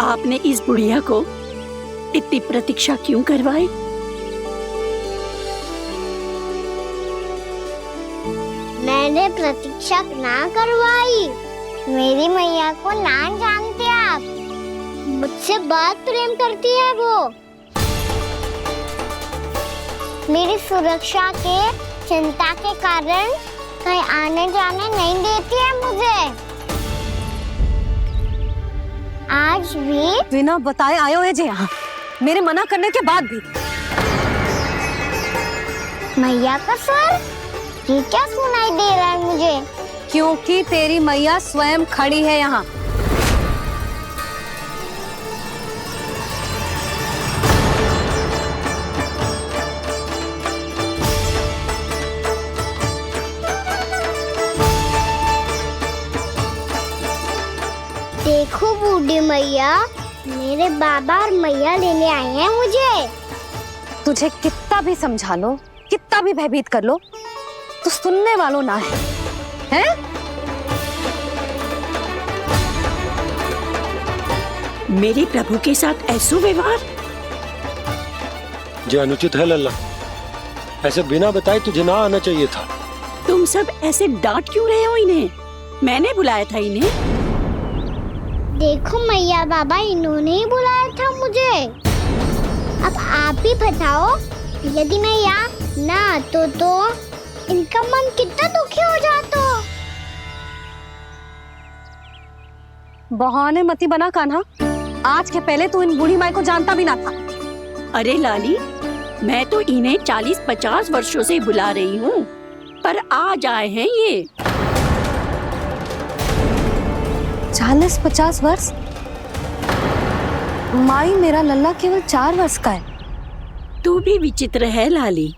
आपने इस बुढ़िया को इतनी प्रतीक्षा क्यों करवाई? मैंने प्रतीक्षा ना करवाई। मेरी मैया को ना जानते आप, मुझसे बहुत प्रेम करती है वो। मेरी सुरक्षा के चिंता के कारण कहीं आने जाने नहीं देती है मुझे। आज भी बिना बताए आयो है जे यहाँ, मेरे मना करने के बाद भी। मैया का स्वर ये क्या सुनाई दे रहा है मुझे? क्योंकि तेरी मैया स्वयं खड़ी है यहाँ। देखो बूढ़ी मैया, मेरे बाबा और मैया लेने आए हैं मुझे। तुझे कितना भी समझा लो, कितना भी भयभीत कर लो, तो सुनने वालों ना है, हैं? मेरे प्रभु के साथ ऐसा व्यवहार जो अनुचित है लल्ला। ऐसे बिना बताए तुझे ना आना चाहिए था। तुम सब ऐसे डांट क्यों रहे हो इन्हें? मैंने बुलाया था इन्हें। देखो मैया बाबा, इन्होंने ही बुलाया था मुझे। अब आप ही बताओ, यदि मैं यहाँ ना आतो तो इनका मन कितना दुखी हो जाता। बहाने मती बना कान्हा, आज के पहले तू इन बूढ़ी माई को जानता भी ना था। अरे लाली, मैं तो इन्हें 40-50 वर्षों से बुला रही हूँ, पर आज आए हैं ये। 40-50 वर्ष? माई, मेरा लल्ला केवल 4 वर्ष का है। तू भी विचित्र है लाली,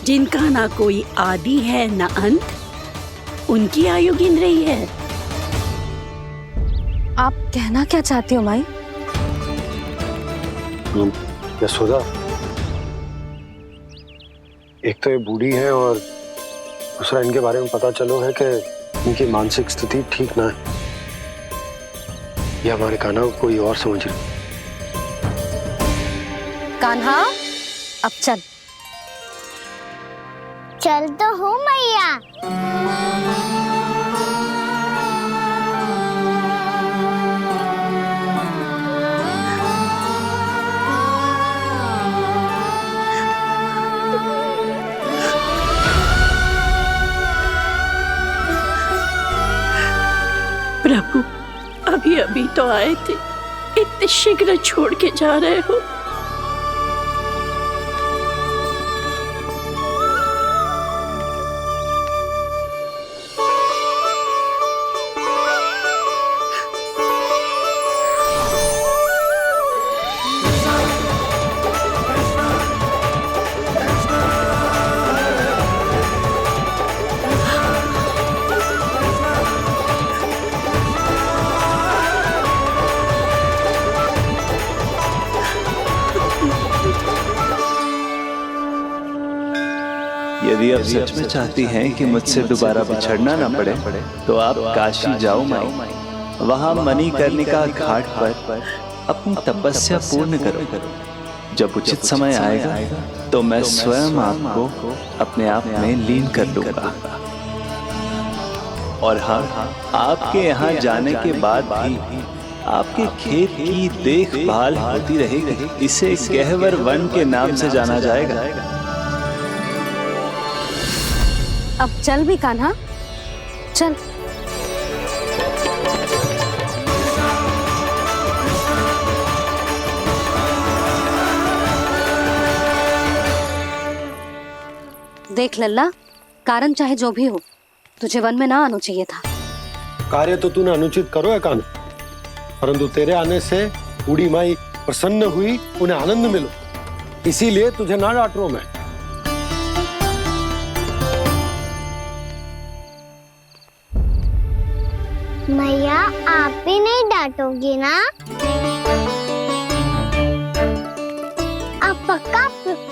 जिनका ना कोई आदि है ना अंत, उनकी आयु गिन रही है। आप कहना क्या चाहती हो माई? यशोदा, एक तो ये बूढ़ी है और दूसरा इनके बारे में पता चलो है कि इनकी मानसिक स्थिति ठीक ना है। ये हमारे कान्हा को कोई और समझ रही। कान्हा, अब चल। चल तो हूँ मैया। प्रभु, अभी अभी तो आए थे, इतने शीघ्र छोड़ के जा रहे हो। यदि आप सच में चाहती हैं कि मुझसे दोबारा बिछड़ना ना पड़े तो आप काशी जाओ माई। वहां मणिकर्णिका घाट पर अपनी तपस्या पूर्ण करो। जब उचित समय आएगा तो मैं स्वयं आपको अपने आप में लीन कर लूंगा। और हाँ, आपके यहाँ जाने के बाद भी आपके खेत की देखभाल होती रहेगी। इसे गहवर वन के नाम से जाना जाएगा। अब चल भी कान्हा, चल। देख लल्ला, कारण चाहे जो भी हो, तुझे वन में ना आना चाहिए था। कार्य तो तूने अनुचित करो है कान्हा, परंतु तेरे आने से बूढ़ी माई प्रसन्न हुई, उन्हें आनंद मिलो, इसीलिए तुझे ना डांट रहा हूं मैं। मैया आप भी नहीं डांटोगी ना? आप पक्का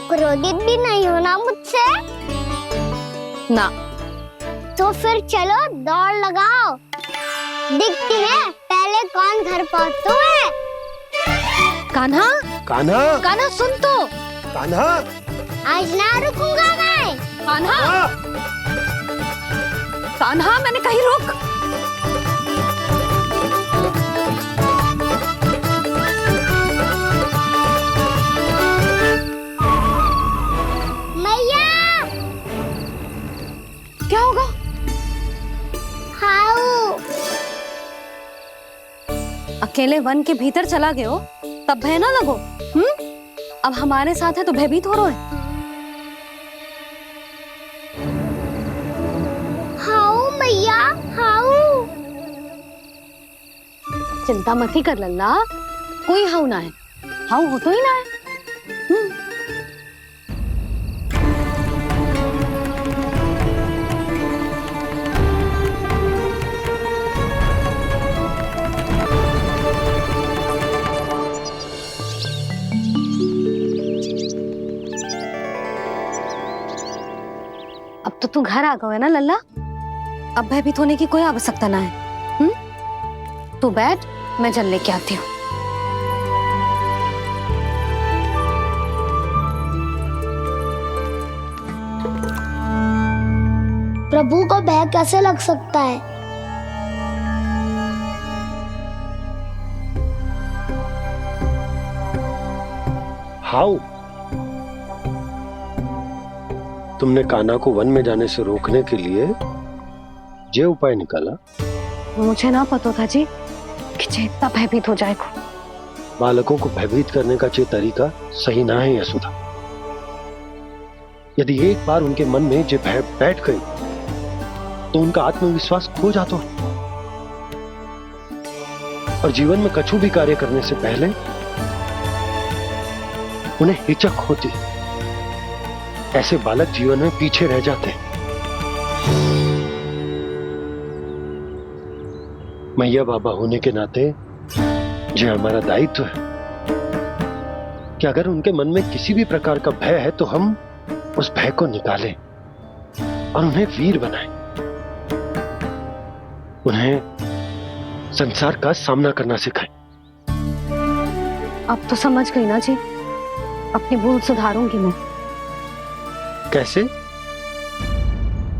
क्रोधित भी नहीं हो ना मुझसे? ना। तो फिर चलो दौड़ लगाओ, दिखती है पहले कौन घर पहुंचता है। कान्हा, कान्हा, कान्हा सुन तो। कान्हा, आज ना रुकूंगा मैं। कान्हा, कान्हा, मैंने कहीं रुक। मैया, क्या होगा? हाउ अकेले वन के भीतर चला गए हो तब भय ना लगो। अब हमारे साथ है तो भयभीत हो रहे हो। हाउ मैया, हाउ। चिंता मत ही कर लल्ला, कोई हाउ ना है। हाउ हो तो ही ना है। अब तो तू घर आ गया है ना लल्ला, अब भयभीत होने की कोई आवश्यकता ना है। तू बैठ, मैं जल लेके आती हूँ। प्रभु को भय कैसे लग सकता है? हाउ? तुमने कान्हा को वन में जाने से रोकने के लिए ये उपाय निकाला? मुझे ना पता था जी कि जे इतना भयभीत हो जाएगा। बालकों को भयभीत करने का ये तरीका सही ना है यशोदा। यदि एक बार उनके मन में ये भय बैठ गई तो उनका आत्मविश्वास खो जाता है और जीवन में कछु भी कार्य करने से पहले उन्हें हिचक होती। ऐसे बालक जीवन में पीछे रह जाते हैं। मैया बाबा होने के नाते ये हमारा दायित्व है कि अगर उनके मन में किसी भी प्रकार का भय है तो हम उस भय को निकालें और उन्हें वीर बनाएं, उन्हें संसार का सामना करना सिखाएं। अब तो समझ गई ना जी, अपनी भूल सुधारूंगी मैं। कैसे?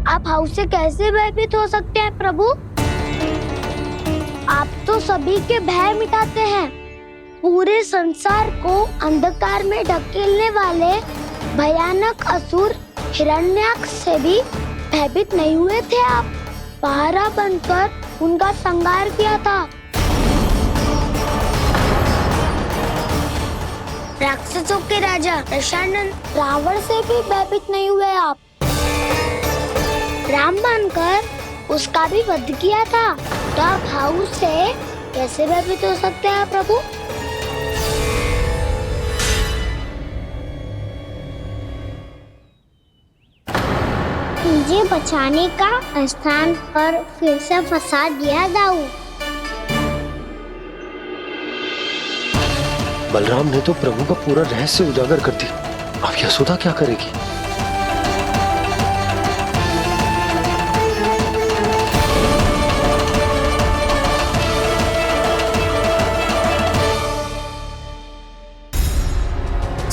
आप हाउ से कैसे भयभीत हो सकते हैं प्रभु? आप तो सभी के भय मिटाते हैं। पूरे संसार को अंधकार में ढकेलने वाले भयानक असुर हिरण्याक्ष से भी भयभीत नहीं हुए थे आप। पहरा बनकर उनका संहार किया था। राक्षसों के राजा दशानन रावण से भी भयभीत नहीं हुए आप। राम बनकर उसका भी वध किया था। तो आप हाउ से कैसे भयभीत हो सकते हैं प्रभु? मुझे बचाने का स्थान पर फिर से फंसा दिया दाऊ। बलराम ने तो प्रभु का पूरा रहस्य उजागर कर दिया। अब यशोदा क्या करेगी?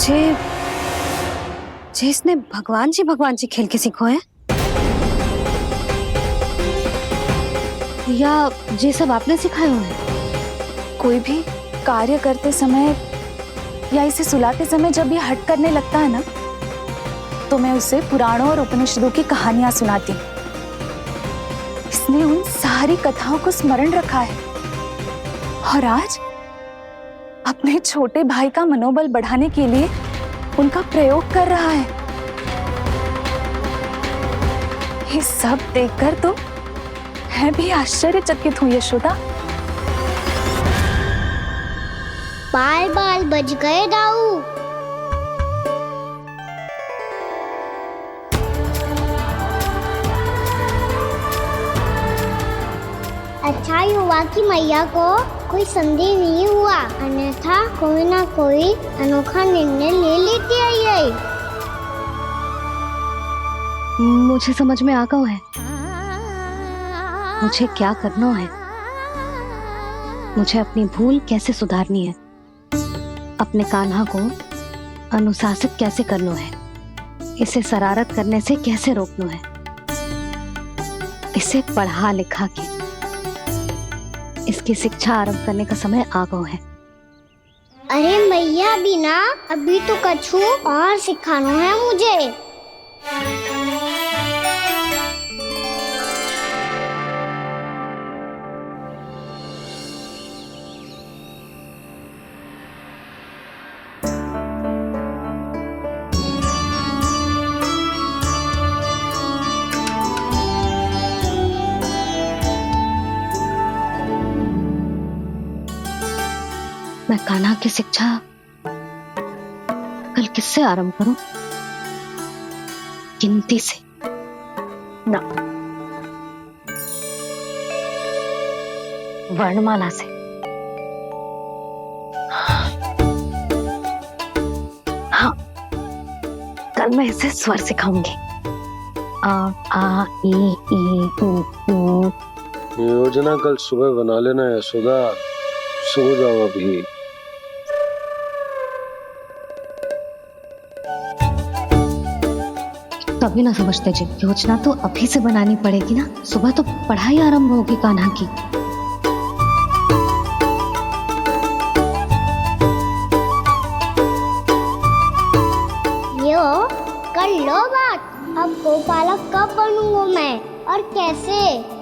जे इसने भगवान जी खेल के सीखो है, या ये सब आपने सिखाए हुए हैं? कोई भी कार्य करते समय या इसे सुलाते समय जब ये हट करने लगता है ना, तो मैं उसे पुराणों और उपनिषदों की कहानियां सुनाती हूँ। इसने उन सारी कथाओं को स्मरण रखा है और आज अपने छोटे भाई का मनोबल बढ़ाने के लिए उनका प्रयोग कर रहा है। ये सब देखकर तो मैं भी आश्चर्यचकित हूँ यशोदा। बाल बाल बज गए दाऊ। अच्छा ही हुआ कि मैया को कोई संदेह नहीं हुआ, अन्यथा कोई ना कोई अनोखा निर्णय ले लेती है ये। मुझे समझ में आ गया है मुझे क्या करना है। मुझे अपनी भूल कैसे सुधारनी है, अपने कान्हा को अनुशासित कैसे करना है, इसे शरारत करने से कैसे रोकना है, इसे पढ़ा लिखा के इसकी शिक्षा आरंभ करने का समय आ गया है। अरे मैया बिना अभी तो कछु और सिखाना है मुझे। मैं कान्हा की शिक्षा कल किससे आरंभ करूं? गिनती से ना, वर्णमाला से। हाँ, कल मैं इसे स्वर सिखाऊंगी। आ ई ऊ। योजना कल सुबह बना लेना यशोदा, सो जाओ अभी। तभी ना समझते जी, योजना तो अभी से बनानी पड़ेगी ना। सुबह तो पढ़ाई आरंभ होगी कान्हा की। यो कर लो बात। अब गोपालक कब बनूंगा मैं और कैसे?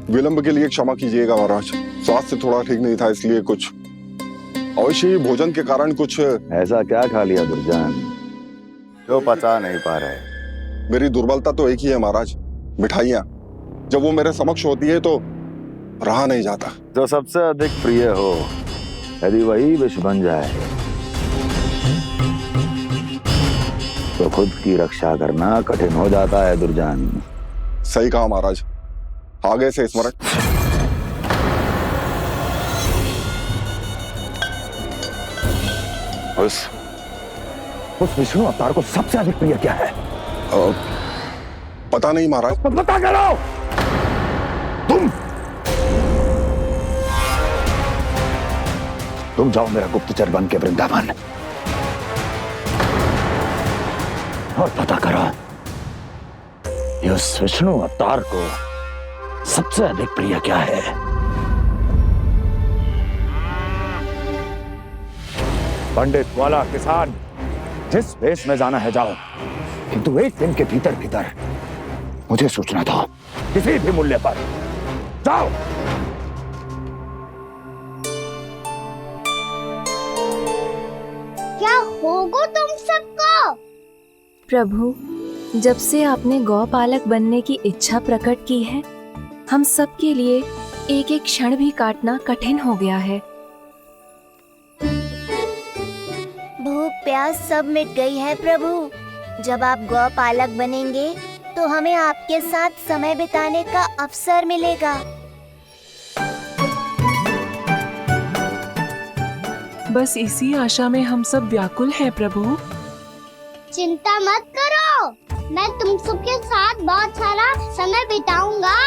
विलंब के लिए क्षमा कीजिएगा महाराज, स्वास्थ्य थोड़ा ठीक नहीं था, इसलिए कुछ अवश्य ही भोजन के कारण कुछ। ऐसा क्या खा लिया दुर्जन जो पता नहीं पा रहे? मेरी दुर्बलता तो एक ही है महाराज, मिठाइयाँ। जब वो मेरे समक्ष होती है तो रहा नहीं जाता। जो सबसे अधिक प्रिय हो, यदि वही विष बन जाए तो खुद की रक्षा करना कठिन हो जाता है दुर्जन। सही कहा महाराज, आगे से स्मरण। उस विष्णु अवतार को सबसे अधिक प्रिय क्या है? पता नहीं महाराज। पता करो। तुम जाओ मेरा गुप्तचर बन के वृंदावन और पता करो उस विष्णु अवतार को सबसे अधिक प्रिय क्या है। पंडित वाला किसान जिस वेश में जाना है जाओ, किंतु एक दिन के भीतर भीतर मुझे सूचना दो, किसी भी मूल्य पर जाओ। क्या होगा तुम सबको? प्रभु, जब से आपने गौपालक बनने की इच्छा प्रकट की है, हम सब के लिए एक एक क्षण भी काटना कठिन हो गया है। भूख प्यास सब मिट गई है प्रभु। जब आप गौपालक बनेंगे तो हमें आपके साथ समय बिताने का अवसर मिलेगा। बस इसी आशा में हम सब व्याकुल हैं प्रभु। चिंता मत करो, मैं तुम सबके साथ बहुत सारा समय बिताऊंगा।